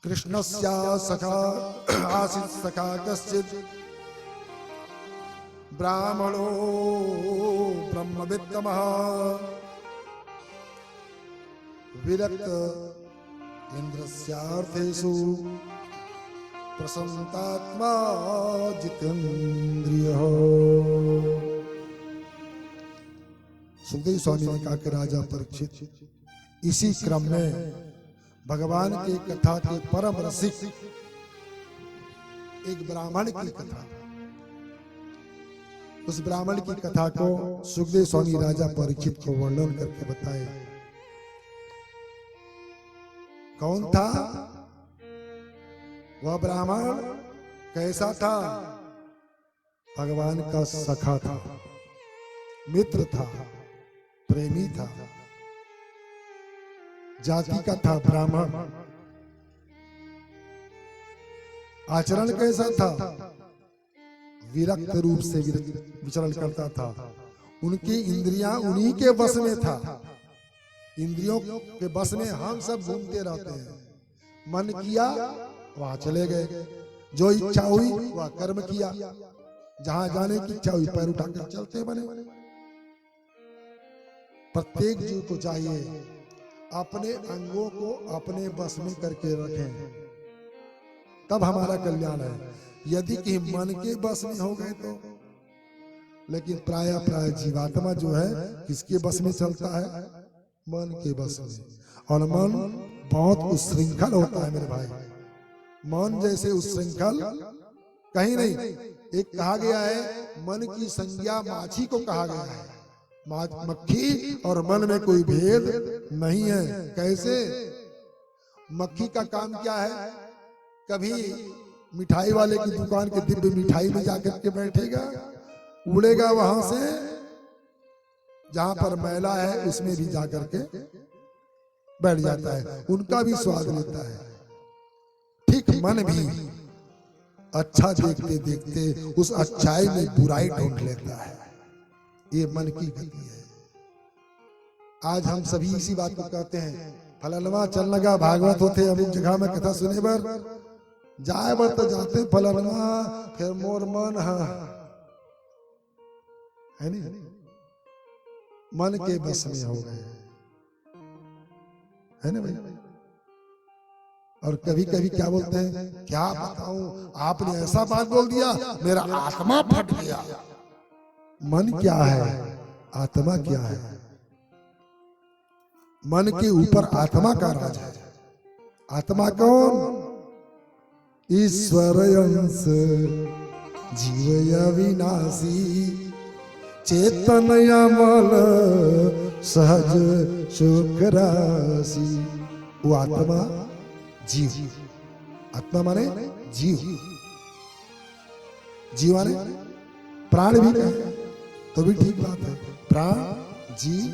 कृष्णस्य सखा आसीत् सखा कश्चित् ब्राह्मणो ब्रह्मवित्तमः विरक्त इंद्रस्यार्थेषु प्रसन्नात्मा जितेन्द्रियः। सुखदेव स्वामी ने कहा कि राजा परीक्षित, इसी क्रम में भगवान के कथा के परम रसिक एक ब्राह्मण की कथा, उस ब्राह्मण की कथा को सुखदेव स्वामी राजा परीक्षित को वर्णन करके बताए। कौन था वह ब्राह्मण? कैसा था? भगवान का सखा था, मित्र था, प्रेमी था, जाति का था ब्राह्मण। आचरण कैसा था? विरक्त रूप से विचरण करता था। उनकी इंद्रियां उन्हीं के वश में था। इंद्रियों के बस में हम सब घूमते रहते हैं। मन किया वहां चले गए, जो इच्छा हुई वह कर्म किया, जहां जाने की इच्छा हुई पैर उठाकर चलते बने। प्रत्येक जीव को चाहिए अपने अंगों को अपने बस में करके रखें, तब हमारा कल्याण है। यदि कि मन के बस में हो गए तो, लेकिन प्राय जीवात्मा जो है किसके बस में चलता है? मन के बस में। और मन बहुत उच्छृंखल होता है मेरे भाई। मन जैसे उच्छृंखल कहीं नहीं। एक कहा गया है, मन की संज्ञा माछी को कहा गया है। मक्खी और मन में कोई भेद नहीं है। कैसे? मक्खी का काम क्या है? कभी मिठाई वाले की दुकान के डिब्बे मिठाई में जाकर के बैठेगा, उड़ेगा वहां से, जहां पर मैला है उसमें भी जाकर के बैठ जाता है, उनका भी स्वाद लेता है। ठीक मन भी अच्छा देखते देखते उस अच्छाई में बुराई ढूंढ लेता है। ये मन की गति है। आज हम सभी इसी बात को कहते हैं, फलनवा चल लगा भागवत होते अमुक जगह में कथा सुने बर जाए बर तो जाते फलनवा, फिर मोर मन है नहीं, मन के बस में हो गए, है ना भाई। और कभी कभी क्या बोलते हैं, क्या बताऊं, आपने ऐसा बात बोल दिया मेरा आत्मा फट गया। मन क्या है? आत्मा क्या है? मन के ऊपर आत्मा का राज है। आत्मा कौन? ईश्वर अंश जीव अविनाशी, चेतन अमल सहज सुख राशि। वो आत्मा जीव, आत्मा माने जीव, जीव माने प्राण भी कहे तो भी ठीक बात है। प्राण, जीव,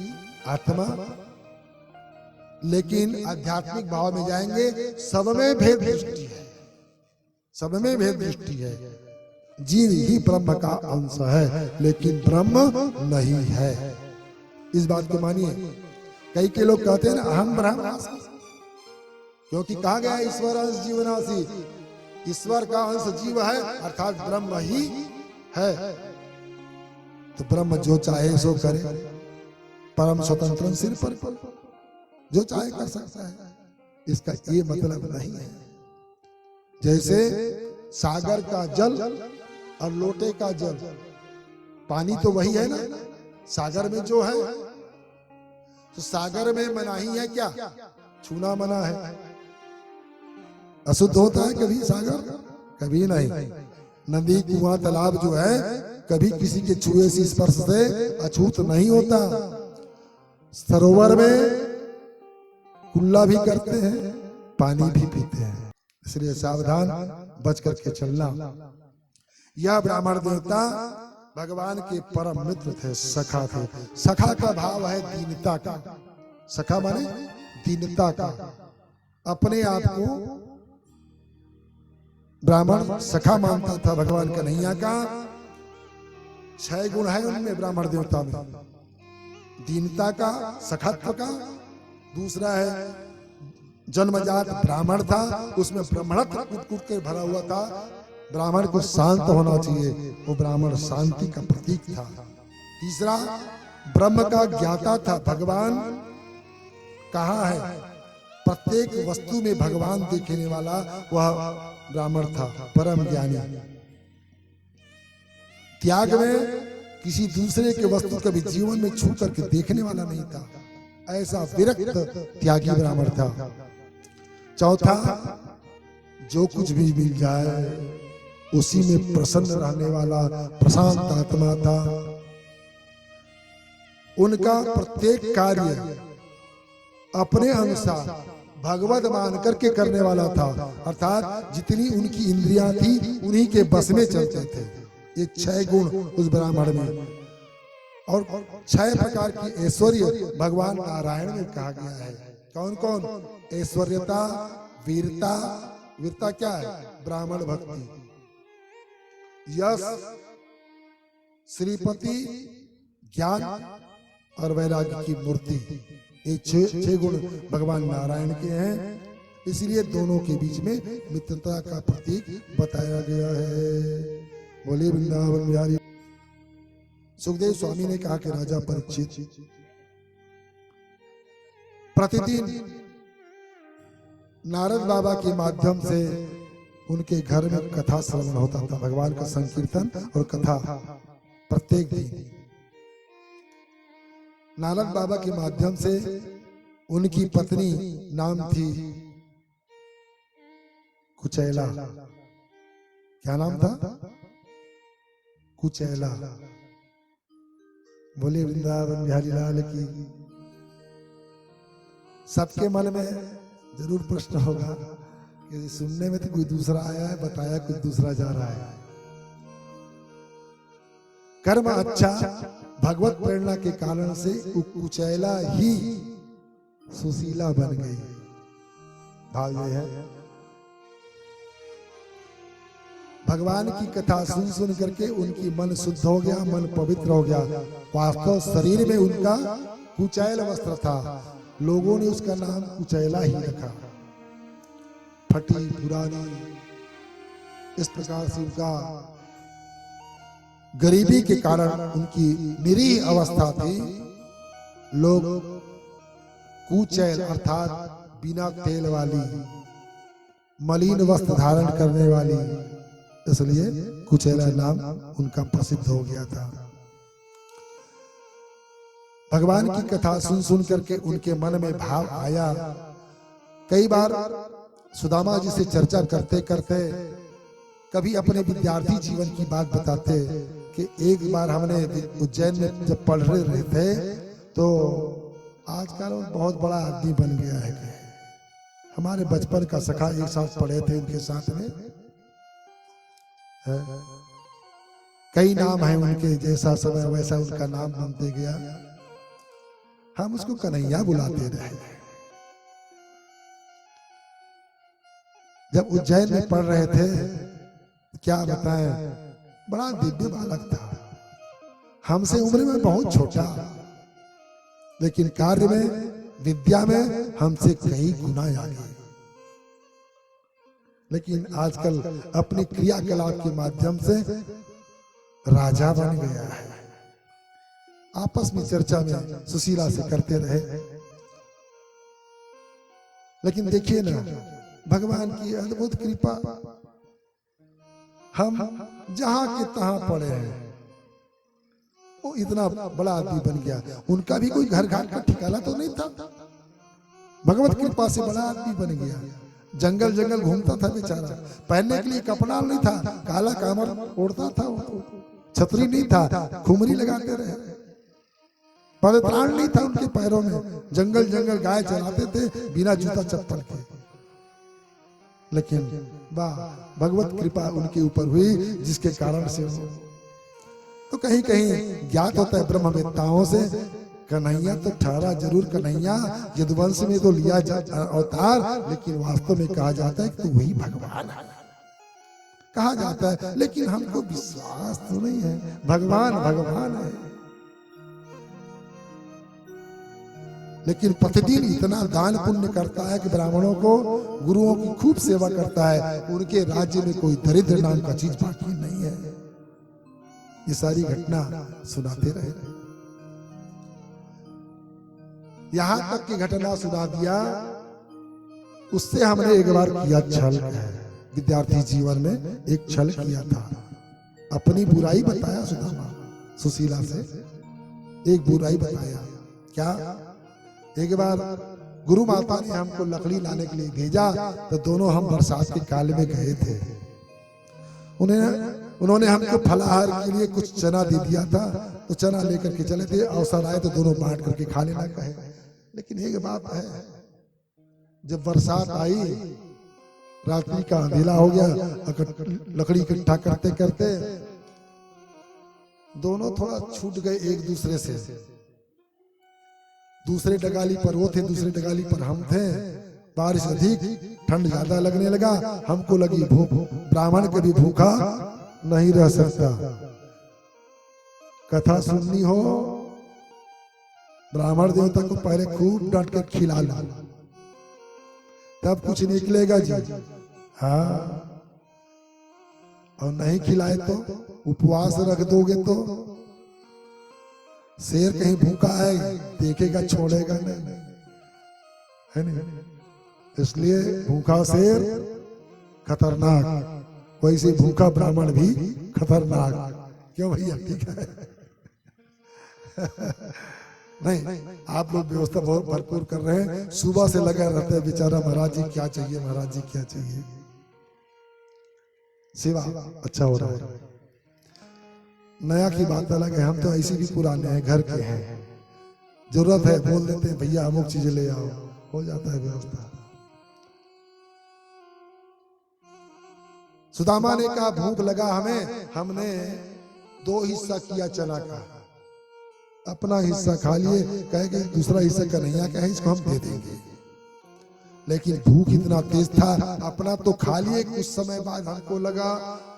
आत्मा। लेकिन आध्यात्मिक भाव में जाएंगे, सब में भेद दृष्टि है, सब में भेद दृष्टि है। जीव ही ब्रह्म का अंश है, लेकिन ब्रह्म नहीं है। इस बात को मानिए। कई के लोग कहते हैं ना अहम ब्रह्मास्मि, क्योंकि कहा गया ईश्वर अंश जीवनासी। ईश्वर का अंश जीव है, अर्थात ब्रह्म ही है। तो ब्रह्म जो चाहे सो करे, परम स्वतंत्र सिर पर जो चाहे कर सकता है। इसका ये मतलब नहीं है। जैसे सागर का जल और लोटे का जल, पानी तो वही है ना। सागर में जो है, तो सागर में मनाही है क्या? छूना मना है। अशुद्ध होता है कभी सागर? कभी नहीं। नदी, कुआं, तालाब जो है कभी किसी के छुए से, स्पर्श से अछूत नहीं होता। सरोवर में कुल्ला भी करते हैं, पानी भी पीते हैं, इसलिए सावधान बच करके चलना। यह ब्राह्मण देवता भगवान के परम मित्र थे, सखा थे। सखा का भाव है दीनता का। सखा माने दीनता का। अपने आप को ब्राह्मण सखा मानता था भगवान कन्हैया का। 6 गुण है उनमें, ब्राह्मण देवता में। दीनता का, सखत्व का, दूसरा है जन्मजात ब्राह्मण था, उसमें ब्राह्मणत्व कूट कूट के भरा हुआ था। ब्राह्मण को शांत होना चाहिए, वो ब्राह्मण शांति का प्रतीक था। तीसरा, ब्रह्म का ज्ञाता था। भगवान कहाँ है? प्रत्येक वस्तु में भगवान देखने वाला वह ब्राह्मण था, परम ज्ञानी। त्याग में किसी दूसरे के वस्तु कभी जीवन में छू करके देखने वाला नहीं था, ऐसा विरक्त त्यागी ब्राह्मण था। चौथा, जो कुछ भी मिल जाए उसी में प्रसन्न रहने वाला प्रशांत आत्मा था। उनका प्रत्येक कार्य अपने अनुसार भगवत मान करके करने वाला था, अर्थात जितनी उनकी इंद्रियां थी उन्हीं के बस में चलते थे। ये 6 गुण उस ब्राह्मण में, और 6 प्रकार की ऐश्वर्य भगवान नारायण में कहा गया है। कौन कौन? ऐश्वर्यता, वीरता। वीरता क्या है? ब्राह्मण भक्ति, यश, श्रीपति, ज्ञान और वैराग्य की मूर्ति। ये 6 गुण भगवान नारायण के हैं, इसलिए दोनों के बीच में मित्रता का प्रतीक बताया गया है। बोलिए वृंदावन बिहारी। सुखदेव स्वामी ने कहा कि राजा परीक्षित, प्रतिदिन नारद बाबा के माध्यम से उनके घर में कथा श्रवण होता था, भगवान का संकीर्तन और कथा प्रत्येक दिन। नारद बाबा के माध्यम से उनकी पत्नी नाम थी कुचैला। क्या नाम था? कुचैला। बोले वृंदावन बिहारी लाल की। सबके मन में जरूर प्रश्न होगा कि सुनने में तो कोई दूसरा आया है, बताया कुछ दूसरा जा रहा है। कर्म अच्छा, भगवत प्रेरणा के कारण से कुचैला ही सुशीला बन गई। भाव ये है, भगवान की कथा सुन सुन करके उनकी मन शुद्ध हो गया, मन पवित्र हो गया। वास्तव शरीर में उनका कुचैल वस्त्र था, लोगों ने उसका नाम कुचैला ही रखा। फटी पुरानी, इस प्रकार से उनका गरीबी के कारण उनकी निरीह अवस्था थी। लोग कुचैल अर्थात बिना तेल वाली, मलिन वस्त्र धारण करने वाली, इसलिए कुचैला नाम उनका प्रसिद्ध हो गया था। भगवान की कथा सुन सुन करके उनके मन में भाव आया। कई बार सुदामा जी से चर्चा करते करते कभी अपने विद्यार्थी जीवन की बात बताते कि एक बार हमने उज्जैन में जब पढ़ रहे थे तो आजकल बहुत बड़ा आदमी बन गया है। हमारे बचपन का सखा एक साथ पढ़े थे, उनके साथ में कई नाम हैं उनके, जैसा समय वैसा उनका नाम बनते गया। हम उसको कन्हैया बुलाते रहे। जब उज्जैन में पढ़ रहे थे, क्या बताएं, बड़ा दिव्य बालक था, हमसे उम्र में बहुत छोटा, लेकिन कार्य में, विद्या में हमसे कई गुना आगे। लेकिन आजकल अपनी क्रियाकलाप के माध्यम से राजा बन गया है। आपस में चर्चा में सुशीला से करते रहे। लेकिन देखिए ना, भगवान की अद्भुत कृपा, हम जहां के तहां पड़े हैं, वो इतना बड़ा आदमी बन गया। उनका भी कोई घर घाट का ठिकाना तो नहीं था, भगवत कृपा से बड़ा आदमी बन गया। जंगल जंगल घूमता था बेचारा, पहनने के लिए कपड़ा नहीं था, काला कामर ओढ़ता था, छतरी नहीं था, खुमरी लगाते रहे, परित्राण नहीं था उनके पैरों में, जंगल जंगल गाय चराते थे बिना जूता चप्पल के। लेकिन वाह, भगवत कृपा उनके ऊपर हुई, जिसके कारण से तो कहीं कहीं ज्ञात होता है ब्रह्मवेत्ताओं से, कन्हैया तो ठहरा जरूर कन्हैया, यदुवंश में तो लिया अवतार, लेकिन वास्तव में कहा जाता है कि तो वही भगवान है, कहा जाता है। लेकिन हमको विश्वास तो नहीं है, भगवान भगवान है। लेकिन प्रतिदिन इतना दान पुण्य करता है कि ब्राह्मणों को, गुरुओं की खूब सेवा करता है, उनके राज्य में कोई दरिद्र नाम का चीज बाकी नहीं है। ये सारी घटना सुनाते रहे। यहां तक की घटना सुना दिया। उससे हमने एक बार किया छल, विद्यार्थी जीवन में एक छल किया था। अपनी बुराई बताया सुदामा, सुशीला से एक बुराई बताया। क्या? एक बार गुरु माता ने हमको लकड़ी लाने के लिए भेजा, तो दोनों हम बरसात के काल में गए थे। उन्होंने हमको फलाहार के लिए कुछ चना दे दिया था, तो चना लेकर के चले थे। अवसर आए तो दोनों बांट करके खा लेना कहे। लेकिन एक बात है, जब बरसात आई, रात्रि का अंधेरा हो गया, लकड़ी इकट्ठा करते करते दोनों थोड़ा छूट गए एक दूसरे से। दूसरे डगाली पर वो थे, दूसरे डगाली पर हम थे। बारिश अधिक, ठंड ज्यादा लगने लगा, हमको लगी भूख। ब्राह्मण कभी भूखा नहीं रह सकता। कथा सुननी हो, ब्राह्मण देवता को पहले खूब डांट कर खिला लो, तब कुछ निकलेगा जी। हाँ, और नहीं खिलाए तो, उपवास रख दोगे तो, शेर कहीं भूखा है देखेगा, छोड़ेगा नहीं, है नहीं? इसलिए भूखा शेर खतरनाक, वैसे भूखा ब्राह्मण भी खतरनाक। क्यों भैया? ठीक है। नहीं, आप लोग व्यवस्था बहुत भरपूर कर रहे हैं। सुबह से लगा रहते हैं बेचारा, महाराज जी क्या चाहिए, महाराज जी क्या चाहिए। सेवा अच्छा हो रहा है। नया की बात अलग है, हम तो ऐसे भी पुराने हैं, घर के हैं। जरूरत है बोल देते हैं भैया अमुक चीजें ले आओ, हो जाता है व्यवस्था। सुदामा ने कहा भूख लगा हमें, हमने 2 हिस्सा किया चना का। अपना हिस्सा खा लिए, कहेंगे दूसरा हिस्सा कन्हैया का है, इसको हम दे देंगे। लेकिन भूख इतना तेज था, अपना तो खा लिए। कुछ समय बाद हमको लगा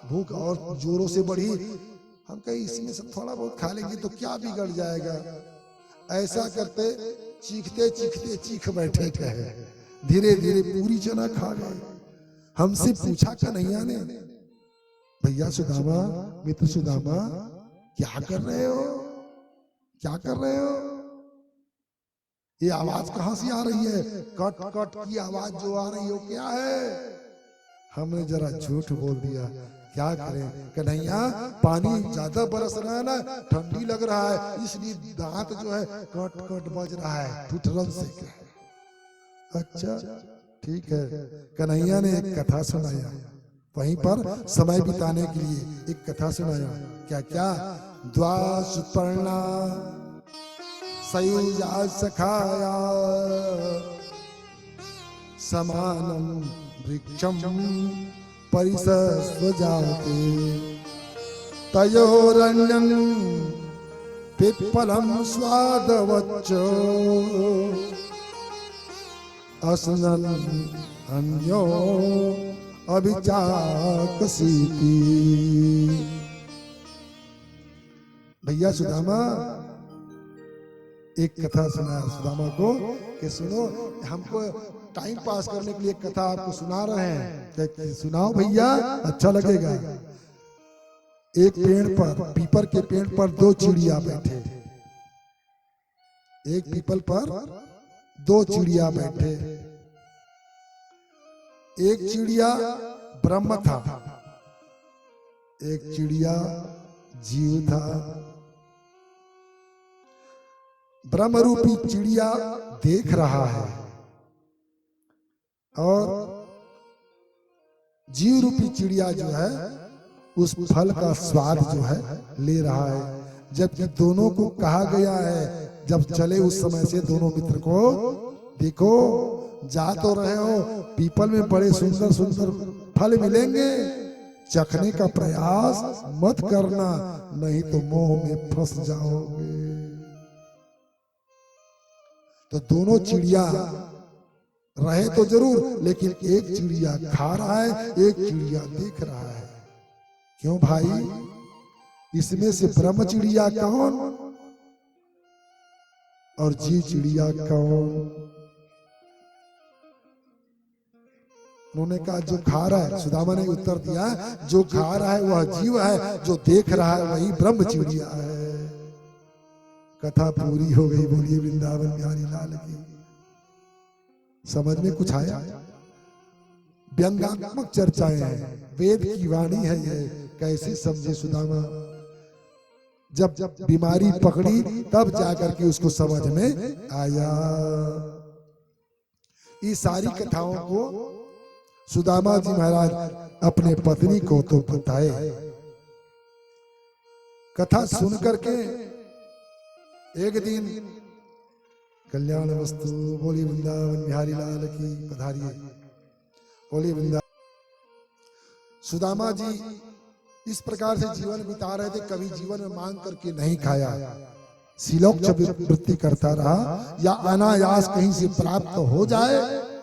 भूख और जोरों से बढ़ी। हम कहे इसमें से थोड़ा बहुत खा लेंगे तो क्या बिगड़ जाएगा। ऐसा करते चीखते चीखते चीख बैठे कहे, धीरे धीरे पूरी चना खा गए। हमसे पूछा कन्हैया ने, भैया सुदामा, मित्र सुदामा, क्या कर रहे हो, क्या कर रहे हो? ये आवाज कहां से आ रही है? कट कट की आवाज जो आ रही हो, क्या है? हमने जरा झूठ बोल दिया। क्या करें कन्हैया, पानी ज्यादा बरस रहा है ना, ठंडी लग रहा है, इसलिए दांत जो है कट कट बज रहा है, ठुठरन से। अच्छा ठीक है। कन्हैया ने एक कथा सुनाया, वहीं पर समय बिताने के लिए एक कथा सुनाया। क्या क्या? द्वासुपर्णा सयुजा सखाया समानम वृक्षम परिसस्वजाते तयोरन्यं पिप्पलम स्वादवच्च असनन अन्यो अभिचाकसीति। भैया सुदामा एक कथा सुनाया सुदामा को कि सुनो, हमको टाइम पास करने के लिए कथा आपको सुना रहे हैं, सुनाओ भैया, अच्छा लगेगा। एक पेड़ पर, पीपल के पेड़ पर 2 चिड़िया बैठे। एक पीपल पर 2 चिड़िया बैठे। एक चिड़िया ब्रह्म था, एक चिड़िया जीव था। ब्रह्म रूपी चिड़िया देख रहा है और जीव रूपी चिड़िया जो है उस फल का स्वाद जो है ले रहा है। जबकि दोनों को कहा गया है जब चले उस समय से दोनों मित्र को, देखो जा तो रहे हो, पीपल में बड़े सुंदर सुंदर फल मिलेंगे, चखने का प्रयास मत करना, नहीं तो मोह में फंस जाओगे। तो दोनों चिड़िया रहे तो जरूर, लेकिन एक चिड़िया खा रहा है, एक चिड़िया देख रहा है। क्यों भाई? इसमें से ब्रह्म चिड़िया कौन और जी चिड़िया कौन? उन्होंने कहा जो खा रहा है। सुदामा ने उत्तर दिया जो खा रहा है वह जीव है, जो देख रहा है वही ब्रह्म चिड़िया है। कथा पूरी हो गई। बोलिए वृंदावन बिहारी लाल की। समझ में कुछ आया? व्यंग्यात्मक चर्चाएं हैं, वेद की वाणी है ये। कैसे समझे सुदामा? जब बीमारी पकड़ी तब जाकर के उसको समझ में आया। ये सारी कथाओं को सुदामा जी महाराज अपने पत्नी को तो बताए। कथा सुन करके एक दिन कल्याण वस्तु। बोली वृंदावन बिहारी लाल की। पधारिए। बोली वृंदावन। सुदामा जी इस प्रकार से जीवन बिता रहे थे। कभी जीवन में मांग करके नहीं खाया, सिलोक्ष वृत्ति करता रहा, या अनायास कहीं से प्राप्त हो जाए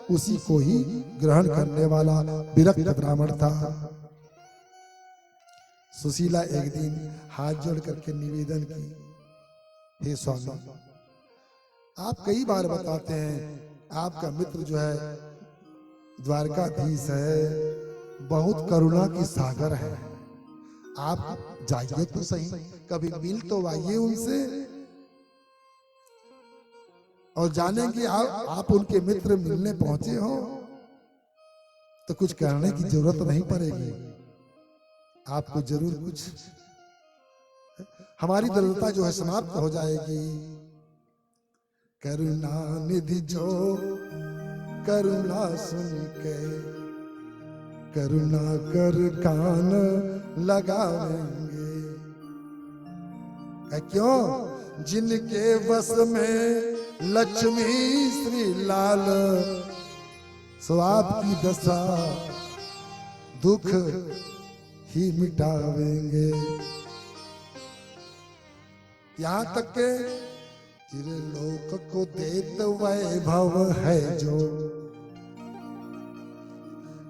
उसी को ही ग्रहण करने वाला विरक्त ब्राह्मण था। सुशीला एक दिन हाथ जोड़ करके निवेदन की, हे स्वामी, आप कई बार बताते हैं आपका मित्र जो है द्वारकाधीश है, बहुत करुणा की सागर है। आप जाइए तो सही, कभी मिल तो आइए उनसे, और जानेंगे आप उनके मित्र मिलने पहुंचे हो तो कुछ करने की जरूरत नहीं पड़ेगी। आपको जरूर कुछ हमारी दरिद्रता जो है समाप्त हो जाएगी। करुणा निधि जो करुणा सुन के करुणा कर कान लगाएंगे। क्यों? जिनके बस में लक्ष्मी श्री लाल, सो आपकी दशा दुख ही मिटावेंगे। यहाँ तक के त्रिलोक को देत वैभव है जो,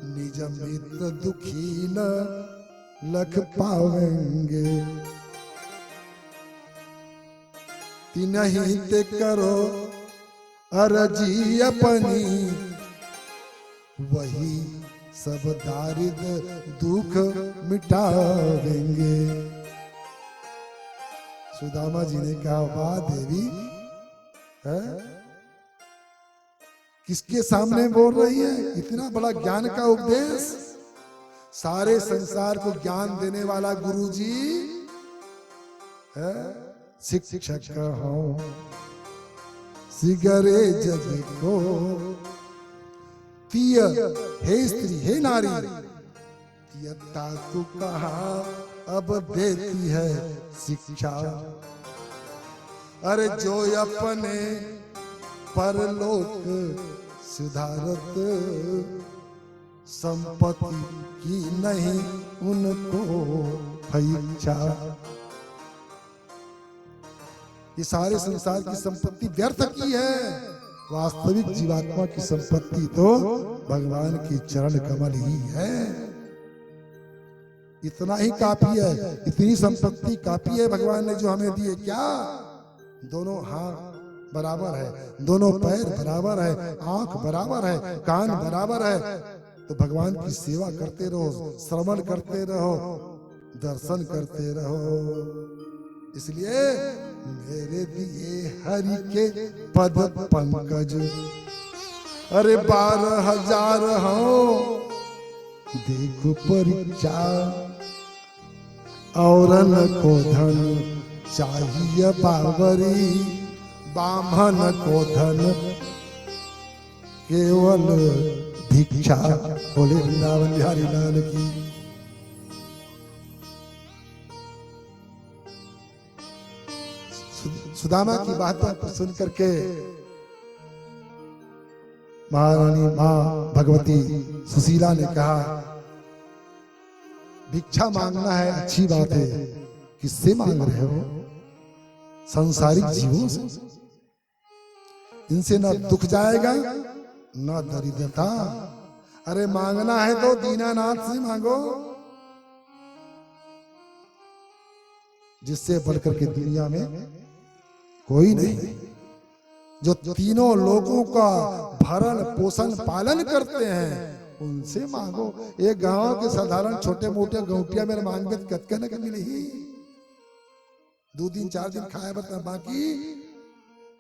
निज मित्र दुखी न लख पावेंगे। तिनहि ते करो अर्जी अपनी, वही सब दारिद्र दुख मिटावेंगे। सुदामा जी ने कहा, वाह देवी, है? किसके सामने बोल रही है? इतना बड़ा ज्ञान का उपदेश, सारे संसार को ज्ञान देने वाला गुरुजी है। शिक्षक हो सिगरे जग को, तिय हे स्त्री हे नारी, तियता तू कहा अब देती है शिक्षा। अरे जो अपने परलोक सुधारत, संपत्ति की नहीं उनको इच्छा। ये सारे संसार की संपत्ति व्यर्थ की है, वास्तविक जीवात्मा की संपत्ति तो भगवान की चरण कमल ही है। इतना ही काफी है, इतनी संपत्ति काफी है भगवान ने जो हमें दी है। क्या? दोनों हाथ बराबर है, दोनों पैर बराबर है, आंख बराबर है, कान बराबर है, तो भगवान की सेवा करते रहो, श्रवण करते रहो, दर्शन करते रहो। इसलिए मेरे दिए हरि के पद पंकज, अरे 12,000 हो देखो परीक्षा। औरन को धन चाहिए बावरी, बामन को धन केवल भिक्षा। बोले वृंदावन बिहारी लाल की। सुदामा की बातों को सुन करके महारानी मां भगवती सुशीला ने कहा, भिक्षा मांगना है अच्छी बात है, किससे मांग रहे हो? संसारिक जीवों से। इनसे ना दुख जाएगा ना दरिद्रता। अरे मांगना है तो दीनानाथ से मांगो, जिससे बढ़कर के दुनिया में कोई नहीं। जो तीनों लोगों का भरण पोषण पालन करते हैं, उनसे मांगो। एक गांव के साधारण छोटे मोटे गौटिया मेरे मांगबे कतके न मिली ही, 2 दिन 4 दिन खाए बता, बाकी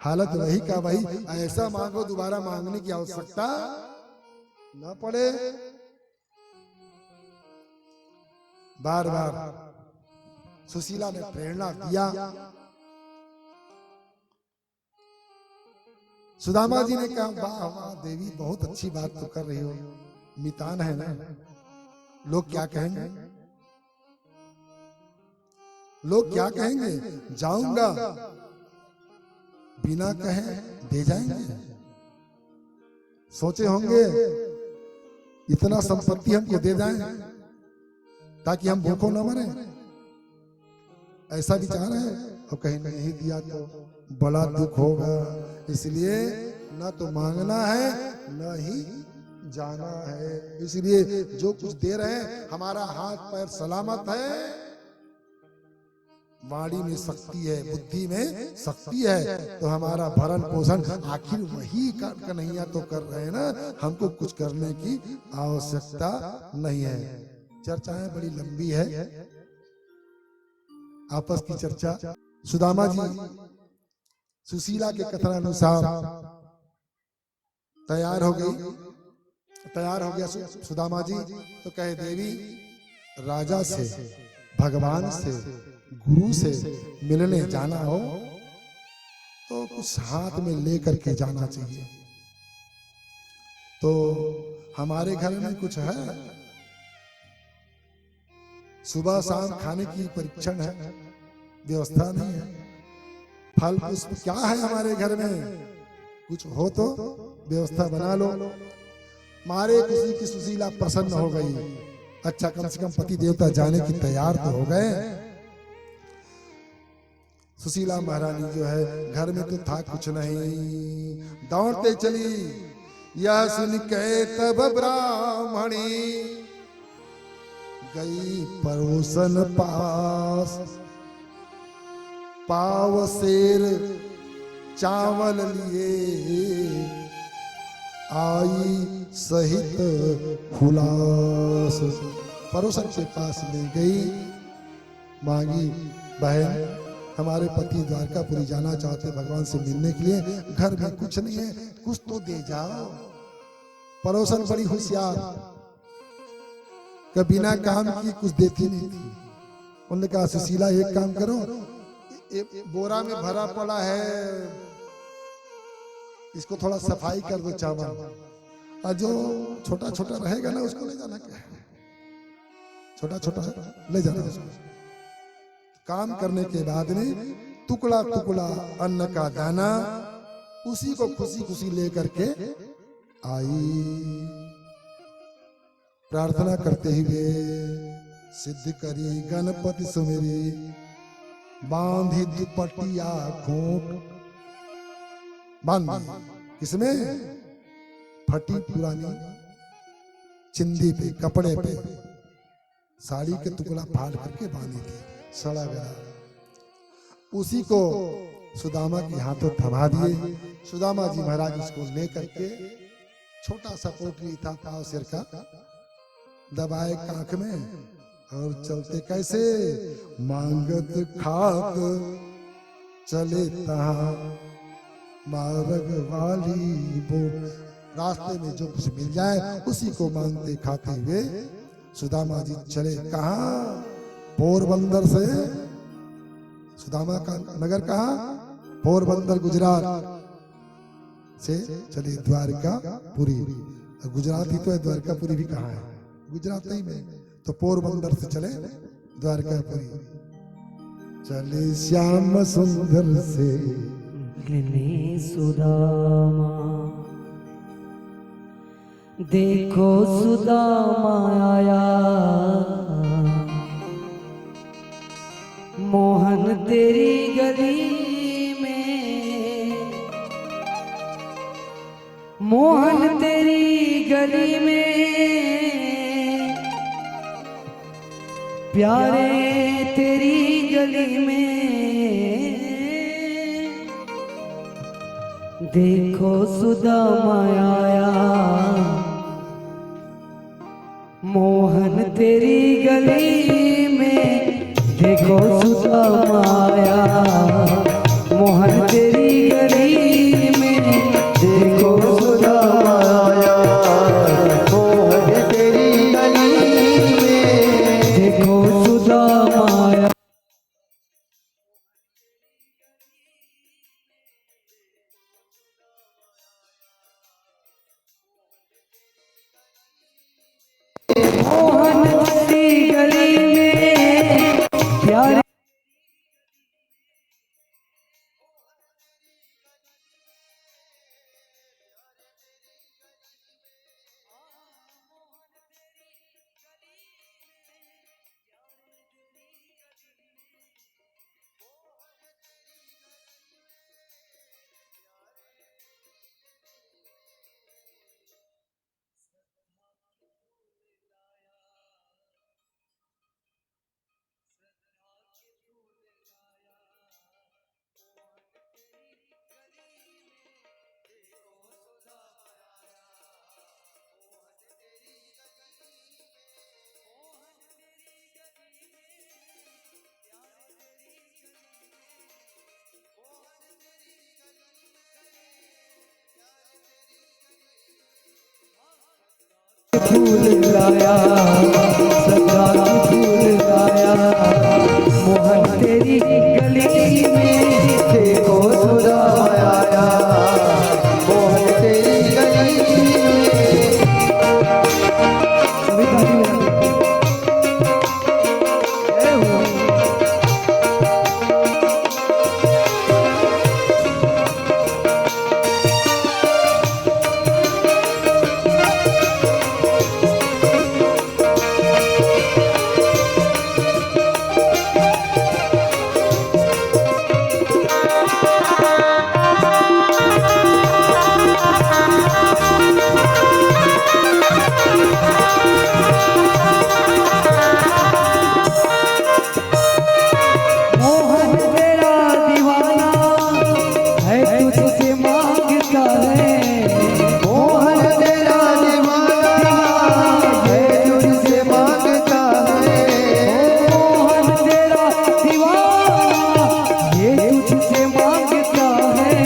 हालत वही का वही। ऐसा मांगो दोबारा मांगने की आवश्यकता न पड़े। बार बार सुशीला ने प्रेरणा दिया। सुदामा जी ने कहा, वाह वाह देवी, बहुत अच्छी बात तो कर रही हो, मितान है ना, लोग क्या कहेंगे, लोग क्या कहेंगे। जाऊंगा, बिना कहे दे जाएंगे। सोचे होंगे इतना संपत्ति हमको दे जाएं ताकि हम भूखों न मरे, ऐसा विचार है। और कहीं नहीं दिया तो बड़ा दुख होगा, इसलिए न तो मांगना है न ही जाना है। इसलिए जो कुछ दे रहे हैं, हमारा हाथ पैर सलामत है, वाणी में शक्ति है, बुद्धि में शक्ति है, तो हमारा भरण पोषण आखिर वही कन्हैया तो कर रहे हैं ना, हमको कुछ करने की आवश्यकता नहीं है। चर्चाएं बड़ी लंबी है, आपस की चर्चा। सुदामा जी सुशीला के कथनानुसार तैयार हो गया सुदामा जी। तो कहे, देवी, राजा से, भगवान से, गुरु से मिलने जाना हो तो कुछ हाथ में लेकर के जाना चाहिए। तो हमारे घर में कुछ है, सुबह शाम खाने की परीक्षण है, व्यवस्था नहीं है। फल पुष्प क्या है हमारे घर में, कुछ हो तो व्यवस्था बना लो। मारे किसी की सुशीला प्रसन्न हो गई, अच्छा कम से कम पति देवता जाने की तैयार तो हो गए। सुशीला महारानी जो है, घर में तो था कुछ नहीं, दौड़ते चली। यह सुन के तब ब्राह्मणी गई पड़ोसन पास, पाव शेर चावल लिए आई सहित हुलास। पड़ोसन के पास ले गई, मांगी, बहन हमारे पति द्वारकापुरी जाना चाहते, भगवान से मिलने के लिए, घर में कुछ नहीं है, कुछ तो दे जाओ। पड़ोसन बड़ी होशियार, कि बिना काम की कुछ देती नहीं थी। उन्होंने कहा, सुशीला एक काम करो, बोरा में भरा पड़ा है, इसको थोड़ा सफाई कर दो चावल, और जो छोटा छोटा रहेगा ना उसको ले जाना, क्या छोटा छोटा ले जाना उसको। काम करने के बाद में टुकड़ा टुकड़ा अन्न का दाना, उसी को खुशी खुशी लेकर के आई। प्रार्थना करते हुए, सिद्ध करी गणपति सुमेरी, बांधी दुपट्टिया खोट, बांधी किसमें, फटी पुरानी चिंदी पे, कपड़े पे, साड़ी के टुकड़ा फाड़ करके बांधी थी, सड़ा गया। उसी को सुदामा के हाथों थमा दिए। सुदामा जी महाराज उसको लेकर के, छोटा सा पोटली था पाव सिर का, दबाए कांख में और चलते कैसे, मांगत खात चले तहां मार्ग वाली बो। रास्ते में जो कुछ मिल जाए उसी को मांगते खाते हुए सुदामा जी चले। कहाँ, पोरबंदर से, सुदामा का नगर कहाँ, पोरबंदर गुजरात से चले द्वारकापुरी। गुजरात ही तो है, द्वारकापुरी भी कहाँ है, गुजरात ही में, तो पोरबंदर से चले द्वारकापुरी। चले श्याम सुंदर से मिलने सुदामा, देखो सुदामा आया, मोहन तेरी गली में, मोहन तेरी गली में, प्यारे तेरी गली में, देखो सुदामा आया, मोहन तेरी गली में। देखो सुदामा आया, मोहन तेरी गली में। देखो सुदामा आया, मोहन तेरी गली में। देखो सुदामा आया। मोहन तेरी गली में प्यारे। फूल लाया, सदा की फूल लाया, मोहन तेरी गली में। देखो सुदामा आया, मोहन तेरी गली में। सभी ताली बजाएं। जय हो। मोहन तेरा दीवाना है, तुझसे मांगता है। मोहन तेरा दीवाना है, तुझसे मांगता है। मोहन तेरा दीवाना ये तुझसे मांगता है।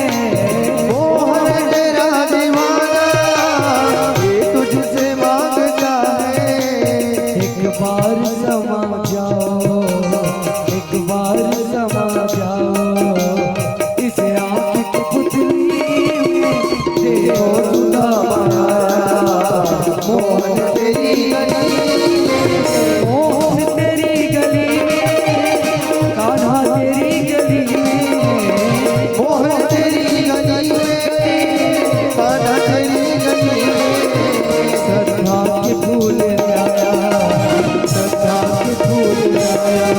मोहन तेरा दीवाना ये तुझसे मांगता है। एक बार समा जाओ, एक बार समा जाओ इस आँख की पुतली में। देखो सुदामा आया, मोहन तेरी गली में। मोहन तेरी गली में, कान्हा तेरी गली में। मोहन तेरी गली में, कान्हा तेरी गली में। सदा के फूल लाया, सदा के फूल लाया,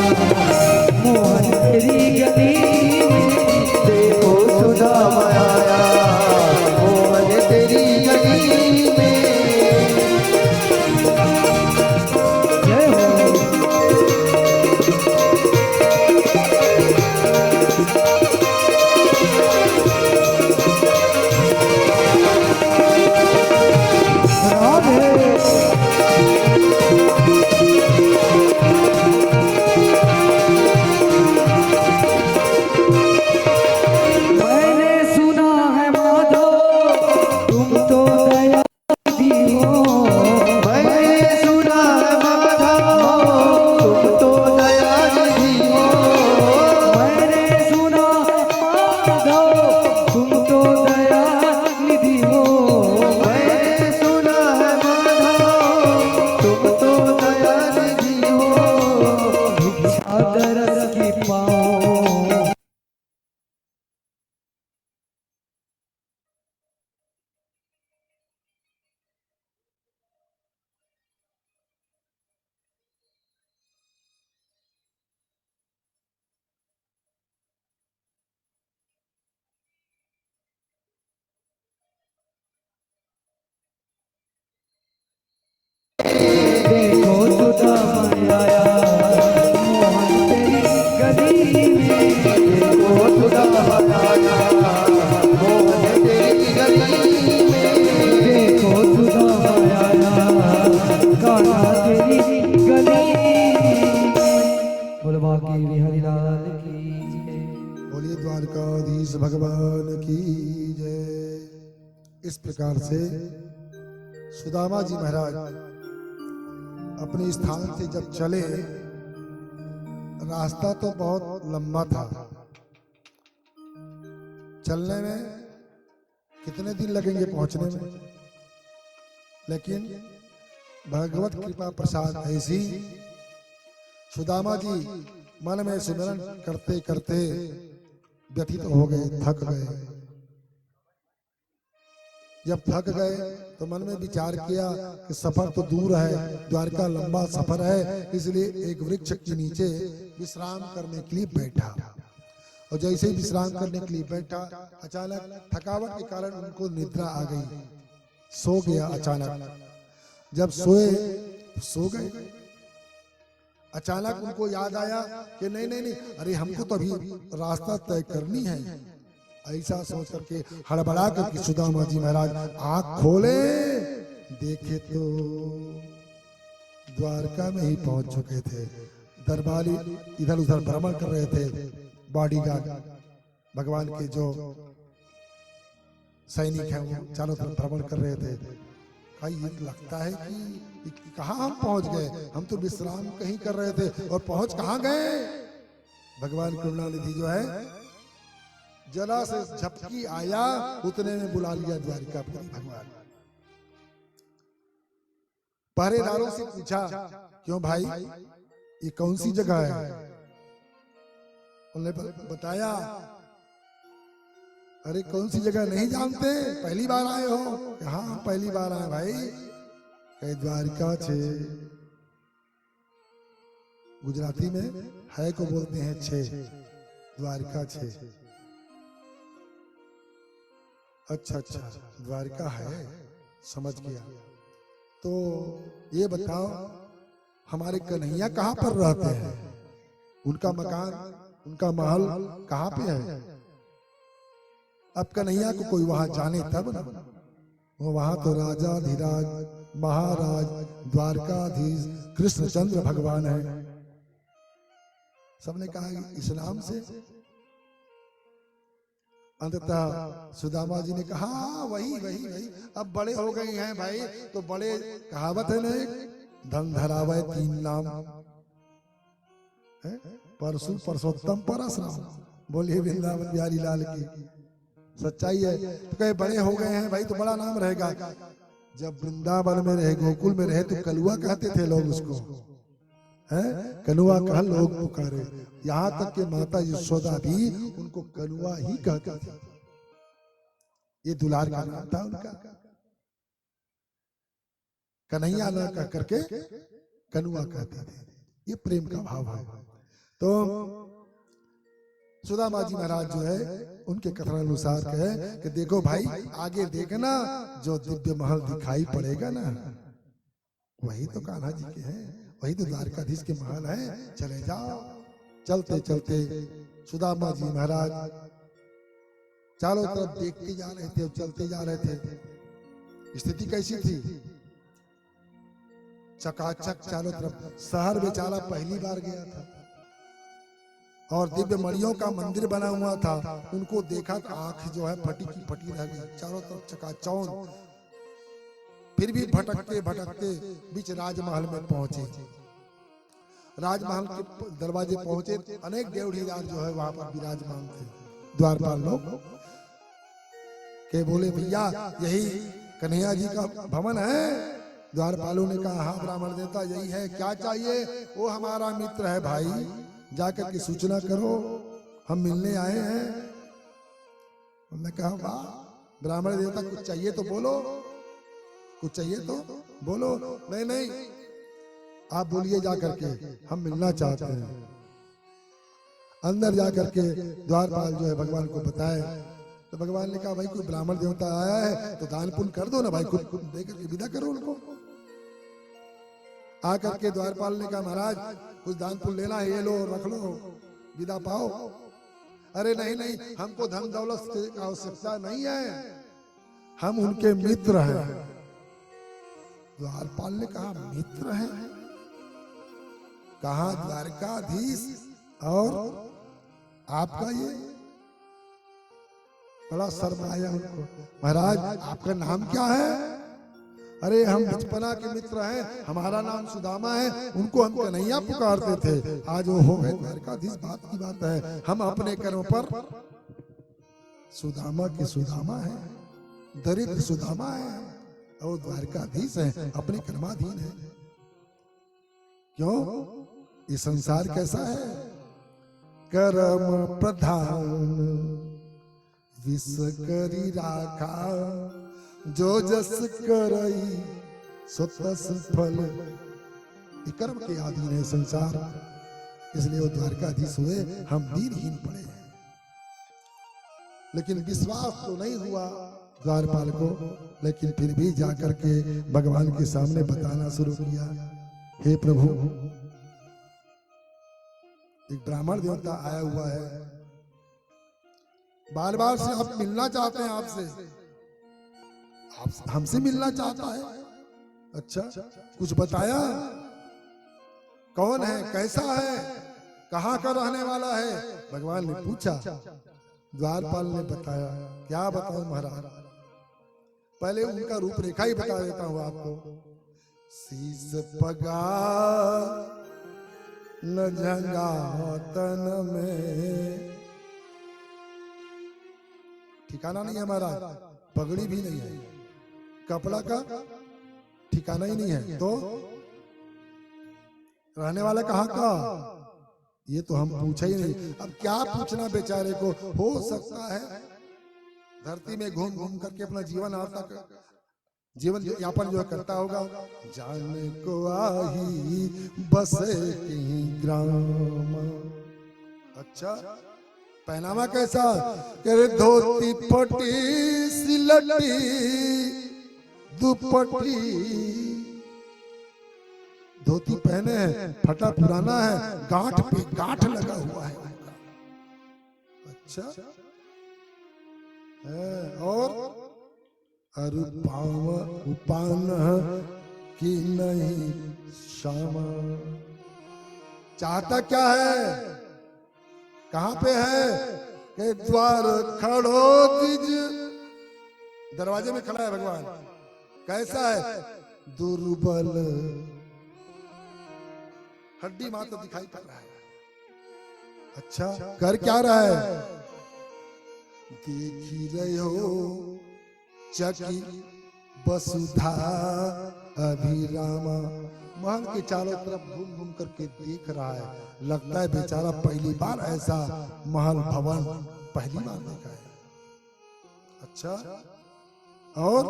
मोहन तेरी गली में। देखो सुदामा आया, मोहन तेरी गली में। जय हो। राधे। मैंने सुना है माधो, तुम तो दयानिधि हो। मैंने सुना है माधो, तुम तो दयानिधि हो। मैंने सुना है माधो, तुम तो दयानिधि हो। मैंने सुना है माधो, प्रकार से सुदामा जी महाराज अपने स्थान से जब चले, रास्ता तो बहुत लंबा था, चलने में कितने दिन लगेंगे पहुंचने में, लेकिन भगवत कृपा प्रसाद ऐसी, सुदामा जी मन में सिमरन करते करते व्यथित हो गए, थक गए। जब थक गए तो मन में विचार किया कि सफर तो दूर है, द्वारका लंबा सफर है, इसलिए एक वृक्ष के नीचे विश्राम करने के लिए बैठा। और जैसे ही विश्राम करने के लिए बैठा, अचानक थकावट के कारण उनको निद्रा आ गई, सो गया अचानक। जब सोए तो सो गए। अचानक उनको याद आया कि नहीं नहीं नहीं, अरे हमको तो अभी रास्ता तय करनी है। ऐसा सोच करके हड़बड़ा करके सुदामा जी महाराज आंख खोले, देखे तो द्वारका में ही पहुंच चुके थे। दरबारी इधर उधर भ्रमण कर रहे थे, बॉडीगार्ड भगवान के जो सैनिक हैं वो चारों तरफ भ्रमण कर रहे थे। ये लगता है कि कहाँ हम पहुंच गए, हम तो विश्राम कहीं कर रहे थे और पहुंच कहाँ गए। भगवान करुणानिधि जो है जरा से झपकी आया, उतने में बुला लिया द्वारिकापुरी भगवान। पहरेदारों से पूछा, क्यों भाई ये कौन सी जगह है? उन्होंने बताया, अरे कौन सी जगह नहीं जानते, पहली बार आए हो? हाँ पहली बार आए भाई। कहे द्वारिका छे, गुजराती में है को बोलते हैं छे, द्वारिका छे। अच्छा अच्छा द्वारिका है, समझ गया। तो ये बताओ हमारे कन्हैया कहाँ पर रहते हैं? उनका मकान, उनका महल कहाँ पे है? अब कन्हैया को कोई वहां जाने तब ना, वो वहां तो राजा धीराज महाराज द्वारकाधीश कृष्णचंद्र भगवान है। सबने कहा इस नाम से। अंततः सुदामा जी ने कहा वही वही वही, अब बड़े हो गए हैं भाई, तो बड़े कहावत है ना, धन धरावे तीन नाम, परशु परसोत्तम परशुराम। बोलिए वृंदावन बिहारी लाल की, सच्चाई है। तो कहे बड़े हो गए हैं भाई तो बड़ा नाम रहेगा। जब वृंदावन में रहे, गोकुल में रहे, तो कलुआ कहते थे लोग उसको, है कनुआ कहा लोग पुकारे। यहाँ तक कि माता यशोदा भी उनको कनुआ ही कहती थी। ये दुलार का नाम था उनका, कन्हैया ना कह करके कनुआ कहते थे। ये प्रेम का भाव है। तो सुदामा जी महाराज जो है उनके कथनानुसार कहे कि देखो भाई आगे देखना, जो दिव्य महल दिखाई पड़ेगा ना, वही तो कान्हा जी के हैं, वही तो द्वारकाधीश के महल है, चले जाओ। चलते चलते सुदामा जी महाराज चारों तरफ देखते जा रहे थे, चलते जा रहे थे। स्थिति कैसी थी? चकाचक चारों तरफ। शहर बेचारा पहली बार गया था और दिव्य मणियों का मंदिर बना हुआ था। उनको देखा तो आंख जो है फटी की फटी रह गई, चारों तरफ चकाचौंध। फिर भी भटकते भटकते बीच राजमहल में पहुंचे। राजमहल के दरवाजे पहुंचे, अनेक देवढ़ीदार जो है वहां पर विराजमान थे, द्वारपाल लोग के बोले भैया यही कन्हैया जी का भवन है? द्वारपालों ने कहा हाँ ब्राह्मण देवता यही है, क्या चाहिए? वो हमारा मित्र है भाई, जाकर के सूचना करो, हम मिलने आए हैं। हमने कहा वाह ब्राह्मण देवता, कुछ चाहिए तो बोलो, कुछ चाहिए तो बोलो। नहीं नहीं आप बोलिए जाकर के, हम मिलना चाहते हैं। अंदर जाकर के द्वारपाल जो है भगवान को बताए, तो भगवान ने कहा भाई कोई ब्राह्मण देवता आया है तो दान पुण्य कर दो ना भाई, कुछ दे करके विदा करो उनको। आकर के द्वारपाल ने कहा महाराज कुछ दान पुण्य लेना है, ये लो रख लो, विदा पाओ। अरे नहीं नहीं हमको धन दौलत की आवश्यकता नहीं है, हम उनके मित्र हैं। द्वारपाल ने कहा मित्र हैं? कहा द्वारकाधीश और आपका ये बड़ा शर्म आया उनको। महाराज आपका नाम क्या है? अरे हम बचपना के मित्र हैं, हमारा नाम सुदामा है। उनको हम कन्हैया पुकारते थे, आज वो हो गए द्वारकाधीश। बात की बात है, हम अपने कर्म पर सुदामा के सुदामा है, दरिद्र सुदामा है, और द्वारकाधीश है, अपने कर्माधीन है। क्यों? ये संसार कैसा है? कर्म प्रधान विष करी राखा, जो जस करई सो तस फल। ये कर्म के अधीन है संसार, इसलिए वो द्वारकाधीश हुए, हम दीनहीन पड़े हैं। लेकिन विश्वास तो नहीं हुआ द्वारपाल को, लेकिन फिर भी जाकर के भगवान के सामने बताना शुरू किया, हे प्रभु, एक ब्राह्मण देवता आया हुआ है, बार बार से आप मिलना चाहते हैं, आपसे, आप हमसे मिलना चाहता है। अच्छा, कुछ बताया? कौन है, कैसा है, कहाँ का रहने वाला है? भगवान ने पूछा। द्वारपाल ने बताया। क्या बताऊं महाराज, पहले उनका रूपरेखा ही बता देता हूं आपको। शीस पगा न झंगा तन में, ठिकाना नहीं है हमारा, पगड़ी भी नहीं है, कपड़ा का ठिकाना ही नहीं है, तो रहने वाला कहाँ का? ये तो हम पूछा ही नहीं। अब क्या पूछना बेचारे को? हो सकता है धरती में घूम घूम करके अपना जीवन यापन जो करता होगा। जाने को आही बसे कहीं ग्राम। अच्छा, पहनावा कैसा? करे धोती पटी सिलटी दुपट्टी, धोती पहने हैं, फटा पुराना है, गांठ पे गांठ लगा हुआ है उनका। अच्छा है, और उपान की नहीं श्यामा। चाहता क्या है? कहां पे है? के द्वार खड़ो दिज, दरवाजे में खड़ा है भगवान। कैसा है? दुर्बल, हड्डी मात्र दिखाई पड़ रहा है। अच्छा, कर क्या रहा है? देख ही रहे हो चकी वसुधा अभिरामा। महल के चारों तरफ घूम घूम करके देख रहा है। लगता है बेचारा पहली बार ऐसा महल भवन पहली बार देखा है। अच्छा, और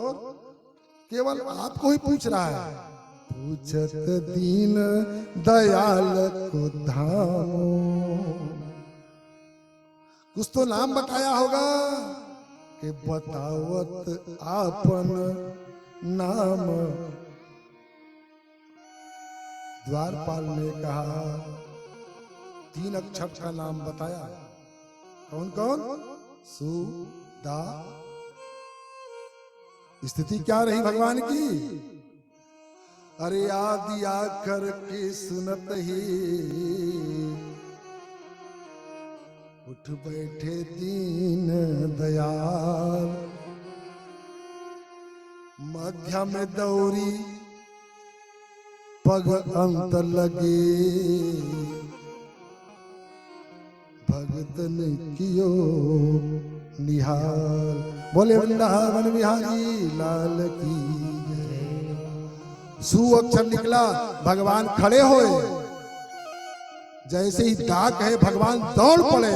केवल आपको ही पूछ रहा है। पूछत दीन दयाल को धामो। कुछ तो नाम बताया होगा कि बतावत आपन नाम। द्वारपाल ने कहा, 3 अक्षर का नाम बताया। कौन कौन? सुदा। स्थिति क्या रही भगवान की? अरे आदि आकर के सुनत ही उठ बैठे दीन दयाल। मध्य में दौरी पग अंत लगे, भगतन कियो निहाल। बोले वृंदावन बिहारी लाल की जय। सु अक्षर निकला, भगवान खड़े होए। जैसे ही दा कहे भगवान दौड़ पड़े,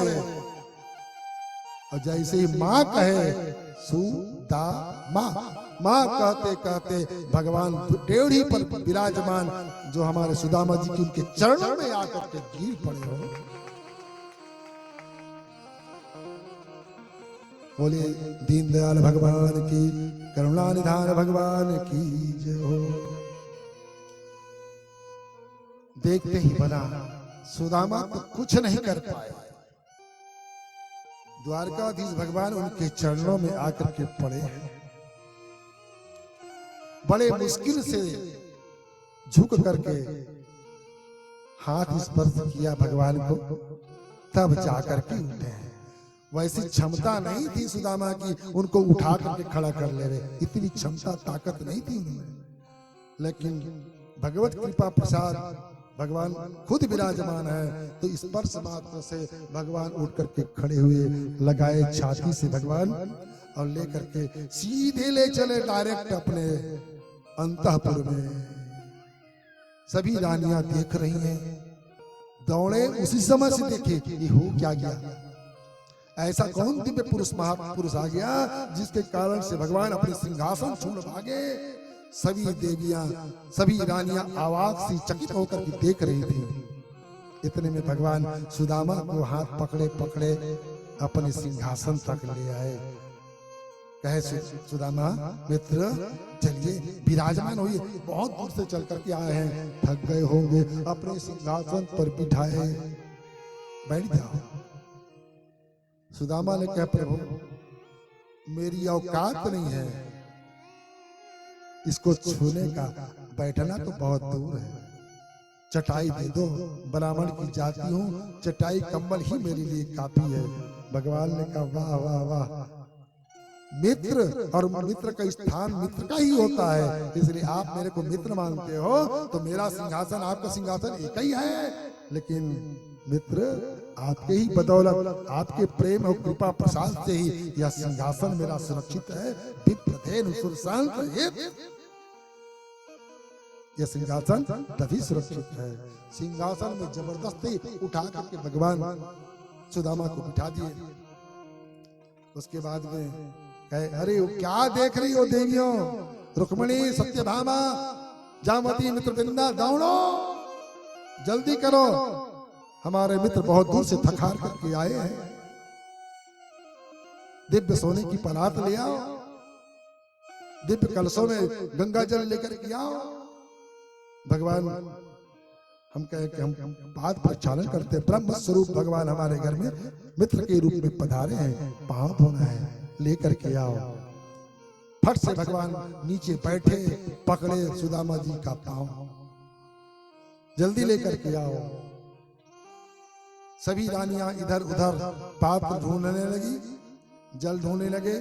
और जैसे ही माँ कहे सु दा माँ, माँ कहते कहते भगवान टेढ़ी पर विराजमान जो हमारे सुदामा जी की उनके चरणों में आकर के गिर पड़े हो। बोले दीनदयाल भगवान की, करुणा निधान भगवान की जय हो। देखते ही बना सुदामा तो कुछ नहीं कर पाए। द्वारकाधीश भगवान उनके चरणों में आकर के पड़े हैं। बड़े मुश्किल से झुक करके हाथ स्पर्श किया भगवान को, तब जाकर के उठे हैं। वैसी क्षमता नहीं थी सुदामा की उनको उठा करके खड़ा कर ले रहे, इतनी क्षमता ताकत नहीं थी उनमें। लेकिन भगवत कृपा प्रसाद भगवान खुद विराजमान है, तो स्पर्श मात्र से भगवान उठ करके खड़े हुए, लगाए छाती से भगवान और लेकर के सीधे ले चले डायरेक्ट अपने अंतःपुर में। सभी रानियां देख रही हैं, दौड़े उसी समय से देखे ये हो क्या गया, ऐसा कौन दिव्य पुरुष महापुरुष आ गया जिसके कारण से भगवान अपने सिंहासन छोड़ भागे। सभी देवियां सभी रानियां आवाज से चकित होकर के देख रही थी। इतने में भगवान सुदामा को हाथ पकड़े पकड़े अपने सिंहासन तक ले आए। कहे सुदामा मित्र चलिए विराजमान होइए, बहुत दूर से चल करके आए हैं, थक गए होंगे, अपने सिंहासन पर बिठाए, बैठ जाओ। सुदामा ने कहा प्रभु मेरी औकात नहीं है इसको छूने का, बैठना तो बहुत दूर है, चटाई दे दो, ब्राह्मण की जाति हूं, चटाई कंबल ही मेरे लिए काफी है। भगवान ने कहा वाह वाह वाह, मित्र और मित्र का स्थान मित्र का ही होता है, इसलिए आप मेरे को मित्र मानते हो तो मेरा सिंहासन आपका सिंहासन एक ही है। लेकिन मित्र आपके ही बदौलत, आपके प्रेम और कृपा प्रसाद से ही यह सिंहासन मेरा सुरक्षित है। विप्रधेनु सुरशांत, यह सिंहासन तभी सुरक्षित है। सिंहासन में जबरदस्ती उठा करके भगवान सुदामा को बिठा दिए। उसके बाद में कहे अरे क्या देख रही हो देवियों, रुक्मणी सत्यभामा जामवती मित्रवृंदा, दौड़ो जल्दी करो, हमारे मित्र बहुत दूर से थकार करके आए हैं, दिव्य सोने की परात ले आओ, दिव्य कलशों में गंगा जल लेकर के आओ। भगवान हम कहे कि हम पाद प्रक्षालन करते हैं, ब्रह्म स्वरूप भगवान हमारे घर में मित्र के रूप में पधारे हैं, पांव धोना है, लेकर के आओ। फट से भगवान नीचे बैठे, पकड़े सुदामा जी का पांव, जल्दी लेकर के आओ। सभी रानियां इधर उधर पात्र ढूंढने लगी, जल ढूंढने लगे।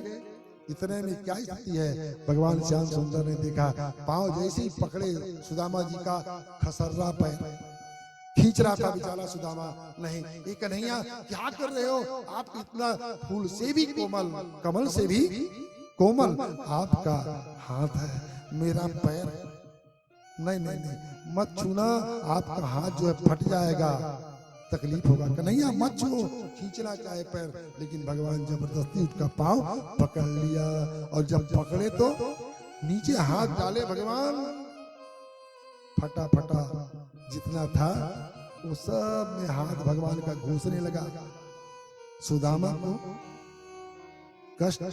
इतने में क्या स्थिति है, भगवान श्याम सुंदर ने देखा, पांव जैसे ही पकड़े सुदामा जी का खसर्रा पैर खींच रहा था बेचारा सुदामा। नहीं ये कन्हैया क्या कर रहे हो, आप इतना फूल से भी कोमल, कमल से भी कोमल आपका हाथ है, मेरा पैर नहीं नहीं नहीं मत छूना, आपका हाथ जो है फट जाएगा, तकलीफ होगा। कन्हैया मत छुओ, खींचना चाहे पैर, लेकिन भगवान जबरदस्ती उसका पांव पकड़ लिया। और जब पकड़े तो नीचे हाथ डाले भगवान, फटा फटा जितना था वो सब में हाथ भगवान का घुसने लगा। सुदामा को कष्ट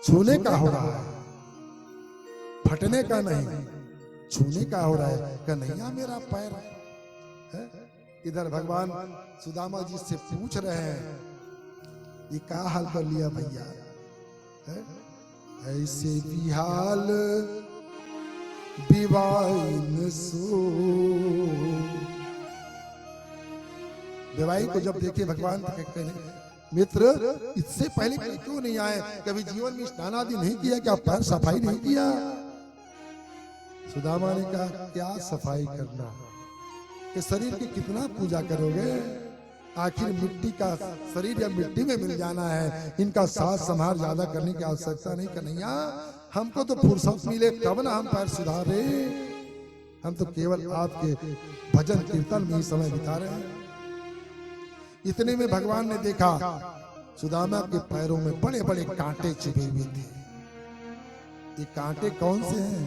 छूने का हो रहा है, फटने का नहीं, छूने का हो रहा है। कन्हैया मेरा पैर है। इधर भगवान सुदामा जी से पूछ रहे हैं ये क्या हाल कर लिया भैया, ऐसे भी हाल विवाहिन सो। विवाही को जब देखे भगवान कहते हैं मित्र इससे पहले क्यों नहीं आए, कभी जीवन में स्नान आदि नहीं किया, क्या पैर सफाई नहीं किया। सुदामा ने कहा क्या सफाई करना, कि शरीर की कितना पूजा करोगे, आखिर मिट्टी का शरीर या मिट्टी में मिल जाना है, इनका साथ संभाल ज्यादा करने की आवश्यकता नहीं। कन्हैया हमको तो फुर्सत मिले तब ना हम पैर सुधारे, हम तो केवल आपके भजन कीर्तन में ही समय बिता रहे हैं। इतने में भगवान ने देखा सुदामा के पैरों में बड़े बड़े कांटे छिपे हुए थे। ये कांटे कौन से हैं,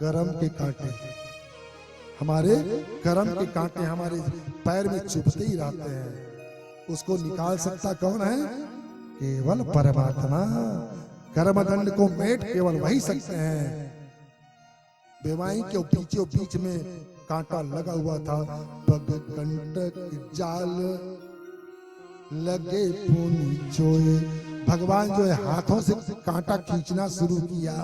कर्म के कांटे, हमारे कर्म के कांटे हमारे पैर में चुभते ही रहते हैं। उसको निकाल सकता कौन है, केवल परमात्मा। कर्म दंड को मेट केवल वही सकते हैं। बेवाई के बीच में कांटा लगा हुआ था, पग कंटक जाल लगे पुनि चोए। भगवान जो है हाथों से कांटा खींचना शुरू किया,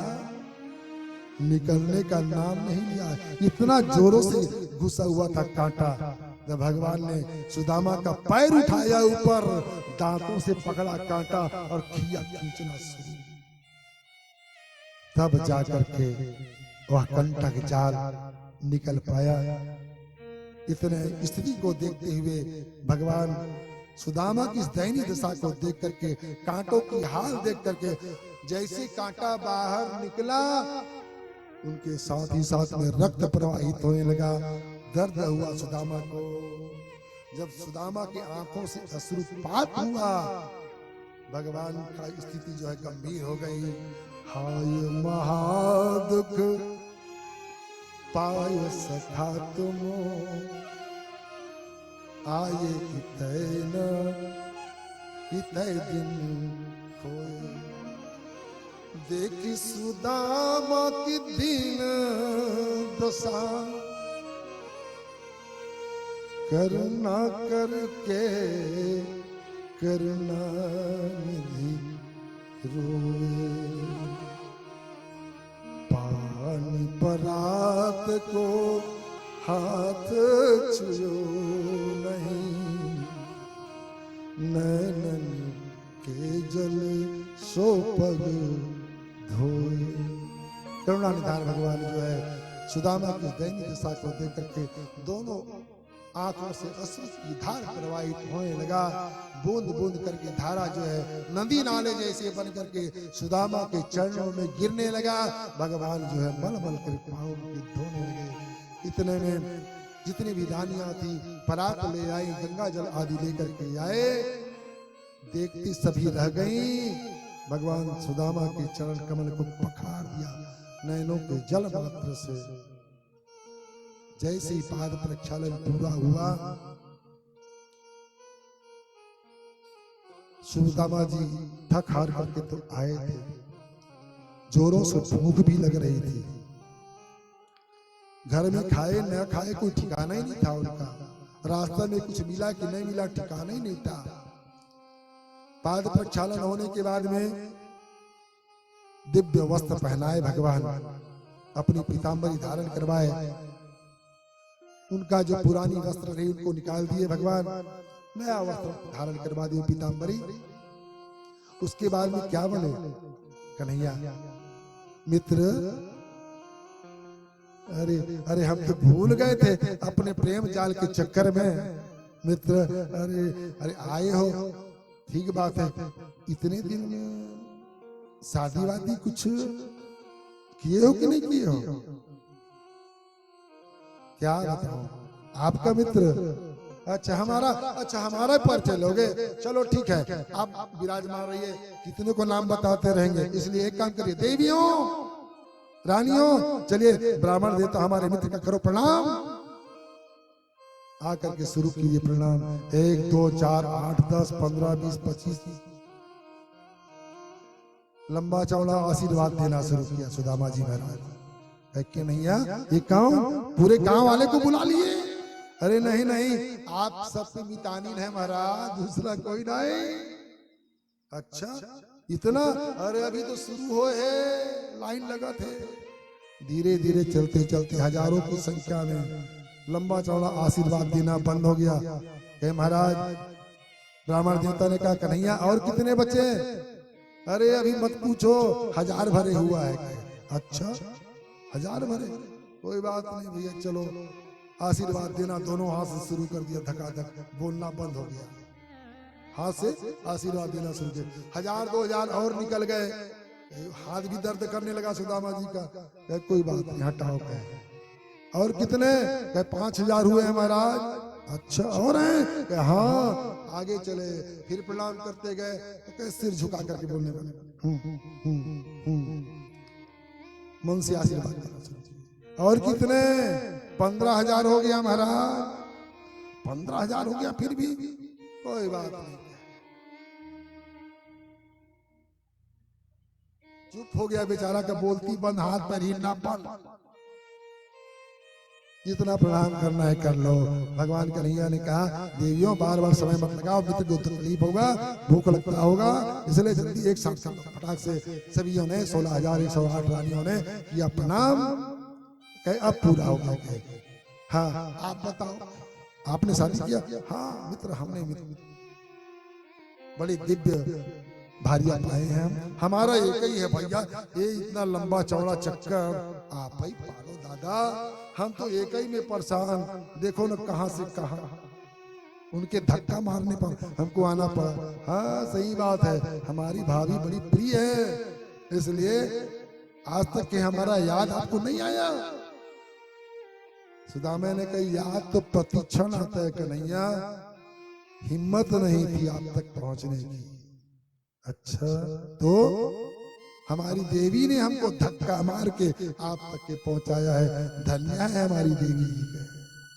निकलने का नाम नहीं लिया, इतना जोरों से घुसा हुआ था कांटा। जब भगवान ने सुदामा का पैर उठाया ऊपर, दांतों से पकड़ा कांटा और खिया खींचना शुरू, तब जाकर के वह कंटक जाल निकल पाया। इतने स्थिति को देखते हुए भगवान सुदामा की इस दयनीय दशा को देख करके, कांटों की हाल देख करके, जैसे कांटा बाहर निकला उनके साथ ही साथ में रक्त प्रवाहित होने लगा। दर्द हुआ सुदामा को। जब सुदामा की आंखों से अश्रुपात हुआ, भगवान का स्थिति जो है गंभीर हो गई। हाय महादुख पाय सखा तुम, आये इतय दिन खोए। देखी सुदामा की दीन दशा, करुणा करके करुणा निधि रोए। पानी परात को हाथ छुओ नहीं, नैनन के जल सो पग धोए। करुणा निधान भगवान जो है सुदामा की दयनीय दशा को देख करके दोनों आंखों से अश्रु की धार प्रवाहित होने लगा। बूंद बूंद करके धारा जो है नदी नाले जैसे बन करके सुदामा के चरणों में गिरने लगा। भगवान जो है मल मल कर पाँव के धोने लगे। इतने में जितनी भी रानियां थी परात ले आई, गंगा जल आदि लेकर के आए। देखती सभी रह गई। भगवान सुदामा के चरण कमल को पखार दिया नैनों के जल मात्र से। जैसे ही पाद प्रक्षालन पूरा हुआ, सुदामा जी थक हार करके तो आए थे, जोरों से भूख भी लग रही थी। घर में खाए न खाए कोई ठिकाना ही नहीं था उनका। रास्ते में कुछ मिला कि नहीं मिला ठिकाना ही नहीं था। पाद प्रक्षालन होने के बाद में दिव्य वस्त्र पहनाए भगवान, अपनी पीतांबरी धारण करवाए। उनका जो पुरानी वस्त्र रही उनको निकाल दिए भगवान, नया वस्त्र धारण करवा दिए पीतांबरी। उसके बाद में क्या बने कन्हैया मित्र, अरे अरे हम तो भूल गए थे अपने प्रेम जाल के चक्कर में मित्र। अरे अरे आए हो, ठीक बात है। इतने दिन में शादी वादी कुछ किए हो कि नहीं किए हो? क्या बताऊं आपका मित्र। अच्छा हमारा परिचय लोगे, चलो ठीक है, आप विराजमान रहिए। कितने को नाम बताते रहेंगे, इसलिए एक काम करिए, देवियों रानियों चलिए ब्राह्मण देवता हमारे मित्र का करो प्रणाम। आकर के शुरू कीजिए प्रणाम। 1 2 4 8 10 15 20 25 लंबा चौड़ा आशीर्वाद देना शुरू किया सुदामा जी महाराज। कि नहीं ये गांव पूरे गांव वाले को बुला लिए। अरे नहीं नहीं, आप सब मितानिन है महाराज, दूसरा कोई नहीं। अच्छा इतना, अरे अभी तो शुरू हो है, लाइन लगा थे। धीरे धीरे चलते चलते हजारों की संख्या में लंबा चौड़ा आशीर्वाद देना बंद हो गया। हे महाराज, ब्राह्मण देवता ने कहा कन्हैया और कितने बचे? अरे अभी मत पूछो, 1000 भरे हुआ है। अच्छा 1000 भरे, कोई बात नहीं भैया, चलो आशीर्वाद देना दोनों हाथ से शुरू कर दिया। धकाधक बोलना बंद हो गया, हाथ से आशीर्वाद देना शुरू किया। 1000 2000 और निकल गए। हाथ भी दर्द करने लगा सुदामा जी का। कोई बात नहीं, हटाओ कहे और कितने? 5000 हुए हैं महाराज। अच्छा और हैं? हाँ। आगे चले, फिर प्रणाम करते गए तो सिर झुका करके बोलने लगे, मन से आशीर्वाद देना। और कितने? 15000 हो गया महाराज। 15000 हो गया, फिर भी कोई बात नहीं, चुप हो गया बेचारा का, बोलती बंद, हाथ पैर हिलना बंद। जितना प्रणाम करना है कर लो। भगवान कन्हैया ने कहा देवियों बार बार समय मत लगाओ, मित्र को तकलीफ होगा, भूख लगता होगा, इसलिए जल्दी एक साथ फटाक से सभी ने 16108 रानियों ने किया प्रणाम। कहे अब पूरा होगा। हाँ आप बताओ आपने शादी किया? हाँ मित्र, हमने मित्र, बड़ी दिव्य भारिया पाए हैं हम, हमारा एक ही है भैया, ये इतना लंबा चौड़ा चक्कर आप ही पालो दादा, हम तो एक ही में परेशान, देखो ना कहां से कहां, उनके धक्का मारने पर हमको आना पड़ा। हाँ सही बात है, हमारी भाभी बड़ी प्रिय है, इसलिए आज तक के हमारा याद आपको नहीं आया। सुदामा ने कही याद तो प्रतिक्षण आता है कन्हैया, हिम्मत नहीं थी आप तक पहुंचने की। अच्छा तो हमारी देवी ने हमको धक्का मार के आप तक के पहुंचाया है, धन्य है हमारी देवी।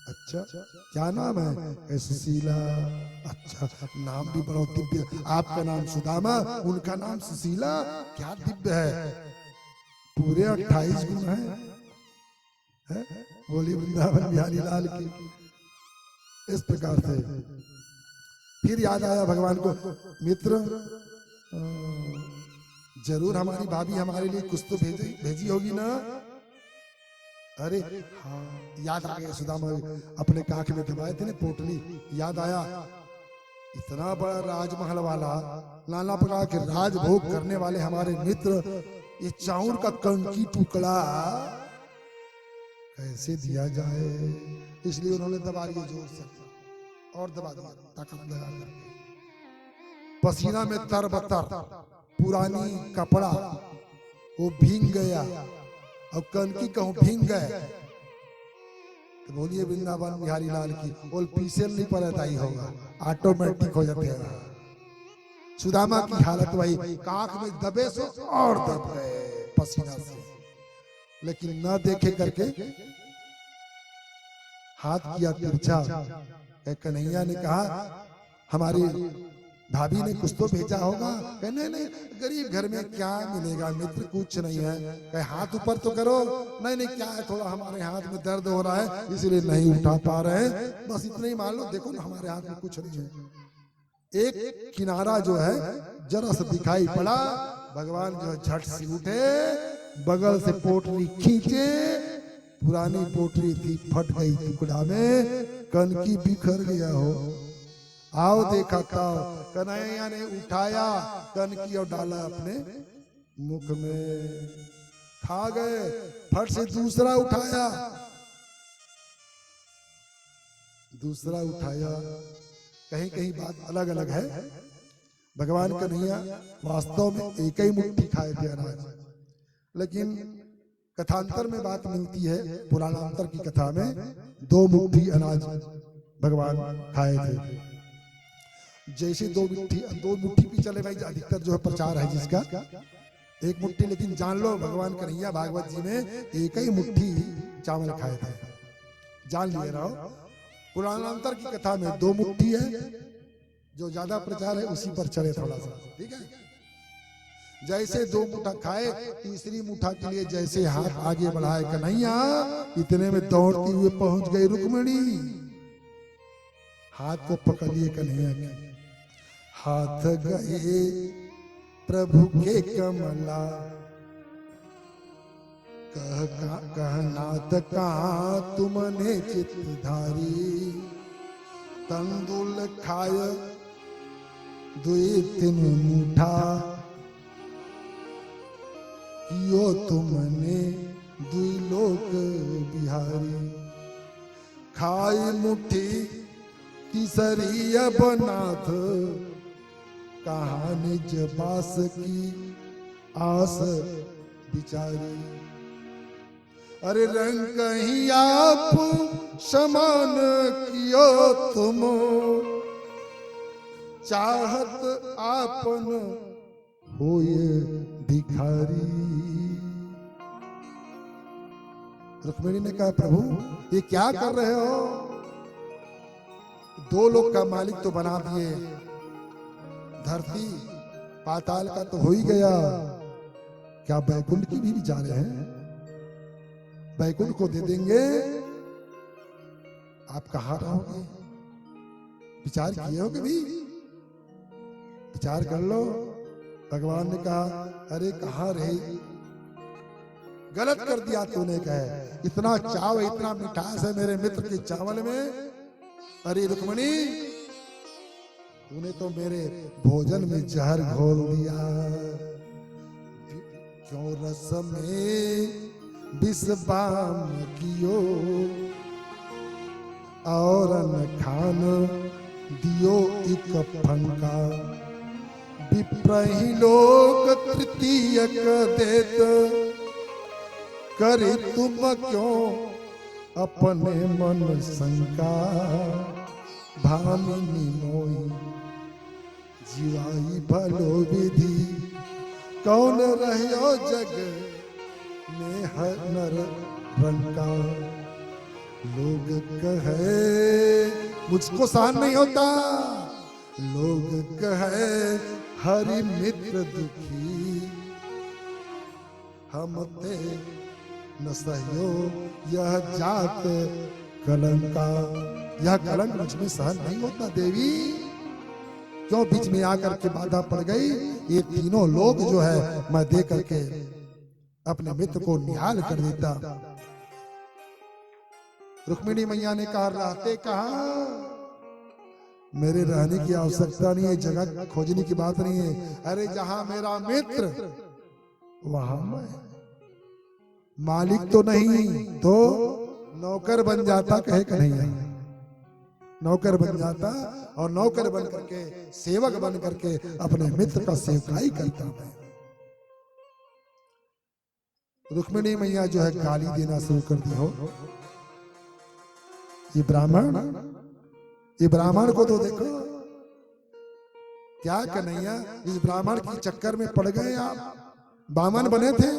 अच्छा क्या नाम है? सुशीला। अच्छा नाम भी बड़ा दिव्य, आपका नाम सुदामा, उनका नाम सुशीला, क्या दिव्य है, पूरे 28 गुण है? बोली वृंदावन बिहारी लाल की। इस प्रकार से फिर याद आया भगवान को, मित्र जरूर हमारी भाभी हमारे लिए कुछ तो भेजी होगी ना। अरे हाँ याद आ गया, सुदामा अपने काख में दबाए थे ना पोटली, याद आया, इतना बड़ा राजमहल वाला, नाना प्रकार के राजभोग करने वाले हमारे मित्र, ये चाउर का कंकी टुकड़ा कैसे दिया जाए, इसलिए उन्होंने दबा लिया जोर से और दबा दिया ताकत लगा करके, पसीना में तरबतर, पुरानी कपड़ा वो भींग गया और कंकी कहूं भींग गए, तो बोलिए वृंदावन बिहारी लाल की, बोल पीछे नहीं पड़ता ही होगा, ऑटोमेटिक हो जाते हैं। सुदामा की हालत वही, काख में दबे सो और दब गए पसीना से, लेकिन न देखे करके हाथ किया तिरछा। कन्हैया ने कहा हमारी भाभी ने कुछ तो भेजा होगा। नहीं नहीं, गरीब घर में क्या मिलेगा मित्र, कुछ नहीं है। कहे हाथ ऊपर तो करो। नहीं नहीं, क्या है, थोड़ा हमारे हाथ में दर्द हो रहा है इसलिए नहीं उठा पा रहे हैं, बस इतना ही मान लो, देखो ना हमारे हाथ में कुछ नहीं है। एक किनारा जो है जरा सा दिखाई पड़ा, भगवान जो है झट से उठे, बगल से पोटली खींचे, पुरानी पोटली थी फट गई टुकड़ा में, कनकी बिखर गया हो। आओ देखा था, कन्हैया ने उठाया कनकी और डाला अपने मुख में, खा गए। फट से दूसरा उठाया, कहीं कहीं बात अलग अलग है। भगवान कन्हैया वास्तव में एक ही मुट्ठी खाए थे अनाज, लेकिन कथांतर में बात मिलती है, पुराणांतर की कथा में 2 मुट्ठी अनाज भगवान खाए थे। जैसे 2 मुट्ठी भी चले भाई, अधिकतर जो है प्रचार है जिसका 1 मुट्ठी, लेकिन जान लो भगवान कन्हैया भागवत जी में एक ही मुट्ठी चावल खाए थे, जान लिए रहो। पुराणांतर की कथा में 2 मुट्ठी है, जो ज्यादा प्रचार है उसी पर चले थोड़ा सा, ठीक है। जैसे 2 मुट्ठा खाए, तीसरी मुट्ठा के लिए जैसे हाथ आगे बढ़ाए कन्हैया, इतने में दौड़ती हुए पहुंच गई रुक्मिणी। हाथ को पकड़ लिए कन्हैया के, हाथ गए प्रभु के कमला, कहनाथ कहाँ तुमने चितधारी, तंदुल खाय 2-3 मुठा, कियो तुमने 2 लोक बिहारी, खाई मुट्ठी तीसरी बनाथ, कहा निज बास की आस बिचारी। अरे रंग कहीं आप समान कियो तुम, चाहत आपन होए भिखारी। रुक्मिणी ने कहा प्रभु ये क्या कर रहे हो, 2 लोक का मालिक तो बना दिए, धरती पाताल का तो हो ही गया, क्या बैकुंठ की भी जा रहे हैं? बैकुंठ को दे देंगे, आप कहाँ रहोगे? विचार किए हो कभी? विचार कर लो। भगवान ने कहा अरे कहाँ रहे, गलत कर दिया तूने, कहे इतना चाव इतना मिठास है मेरे मित्र के चावल में, अरे रुक्मणी, तूने तो मेरे भोजन में जहर घोल दिया, क्यों रस में विष बाम कियो, और न खान दियो एक फंका, विप्रही लोग तृतीयक देत, करे तुम क्यों अपने मन शंका, भामिनी मोई जीवाई भलो विधि, कौन रहो जग में हर नर रंका, लोग कहे मुझको सहन नहीं होता, लोग कहे हरि मित्र दुखी, हम ते न सहयो यह जात कलंका, यह कलंक मुझ में सहन नहीं होता देवी, क्यों बीच में आकर के बाधा पड़ गई, ये तीनों लोग जो है मैं दे करके अपने मित्र को निहाल कर देता। रुक्मिणी मैया ने कहा, रहते कहा, मेरे रहने की आवश्यकता नहीं है, जगह खोजने की बात नहीं है, अरे जहां मेरा मित्र वहां मैं, मालिक तो नहीं तो नौकर बन जाता, कहे कन्हैया, नौकर बन जाता और नौकर बन करके सेवक बन करके अपने मित्र का सेवकाई करता मैं। रुक्मिणी मैया जो है गाली देना शुरू कर दी, हो ये ब्राह्मण को तो देखो क्या कन्हैया, इस ब्राह्मण की चक्कर में पड़ गए आप, बामन बने थे,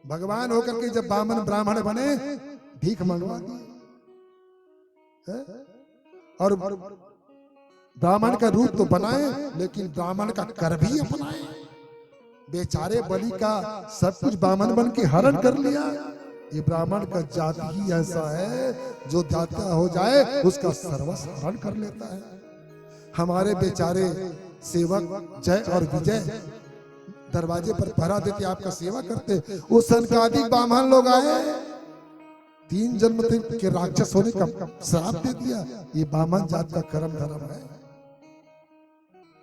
भगवान होकर के जब बामन ब्राह्मण बने भीख मंगवा दी, और ब्राह्मण का रूप तो बनाए लेकिन ब्राह्मण का कर भी अपनाए, बेचारे बलि का सब कुछ बामन बन के हरण कर लिया। ये ब्राह्मण का जाति ही ऐसा है, जो दाता हो जाए उसका सर्वस्व हरण कर लेता है। हमारे बेचारे सेवक जय और विजय दरवाजे पर पहरा देते, आपका सेवा करते, उस सनकादिक ब्राह्मण लोग आए, 3 जन्म के राक्षस होने का श्राप दे दिया। ये ब्राह्मण जात का कर्म धर्म है,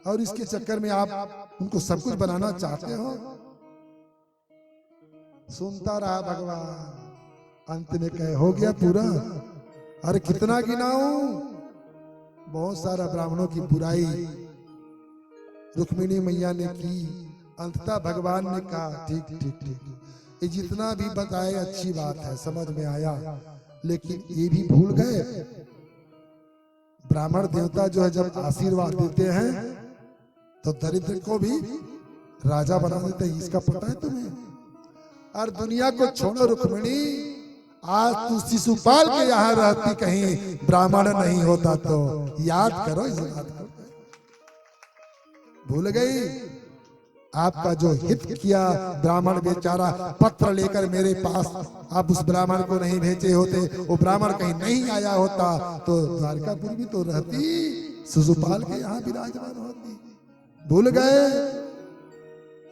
और इसके चक्कर में आप उनको सब कुछ बनाना चाहते हो। सुनता रहा भगवान, अंत में कहे हो गया पूरा। अरे कितना गिनाऊं, बहुत सारा ब्राह्मणों की बुराई रुक्मिणी मैया ने की। अंततः भगवान ने कहा ठीक ठीक ठीक, ये जितना भी बताए अच्छी बात है, समझ में आया, लेकिन ये भी भूल गए, ब्राह्मण देवता जो है जब आशीर्वाद देते हैं तो दरिद्र को भी राजा बना देते हैं। इसका पता है तुम्हें? और दुनिया को छोड़ो रुक्मिणी, आज तू शिशुपाल के यहाँ रहती, कहीं ब्राह्मण नहीं होता तो याद करो, इस बात को भूल गई। आपका जो हित किया ब्राह्मण बेचारा पत्र लेकर मेरे पास, आप उस ब्राह्मण को नहीं भेजे होते, वो ब्राह्मण कहीं नहीं आया होता तो द्वारकापुर भी तो रहती, शिशुपाल के यहाँ विराजमान होती। भूल गए?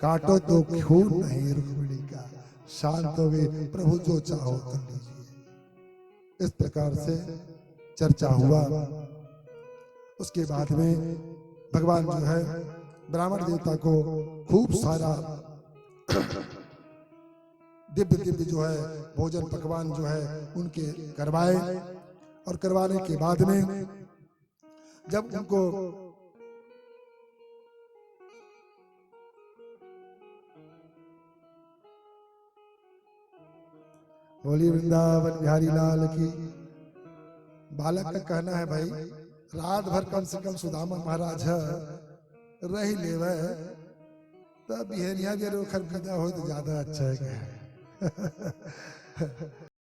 काटो तो खून नहीं रुक्मिणी का, शांत हो गए, प्रभु जो चाहो कर लीजिए। इस प्रकार से चर्चा हुआ। उसके बाद में भगवान जो है ब्राह्मण देवता को खूब सारा दिव्य दिव्य जो है भोजन पकवान जो है उनके करवाए, और करवाने के बाद में जब उनको बोली वृंदावन बिहारी लाल की। बालक का कहना है भाई, रात भर कम से कम सुदामा महाराज रही लेवे, तब बिहनिया भी रोखर विदा हो तो ज्यादा अच्छा है।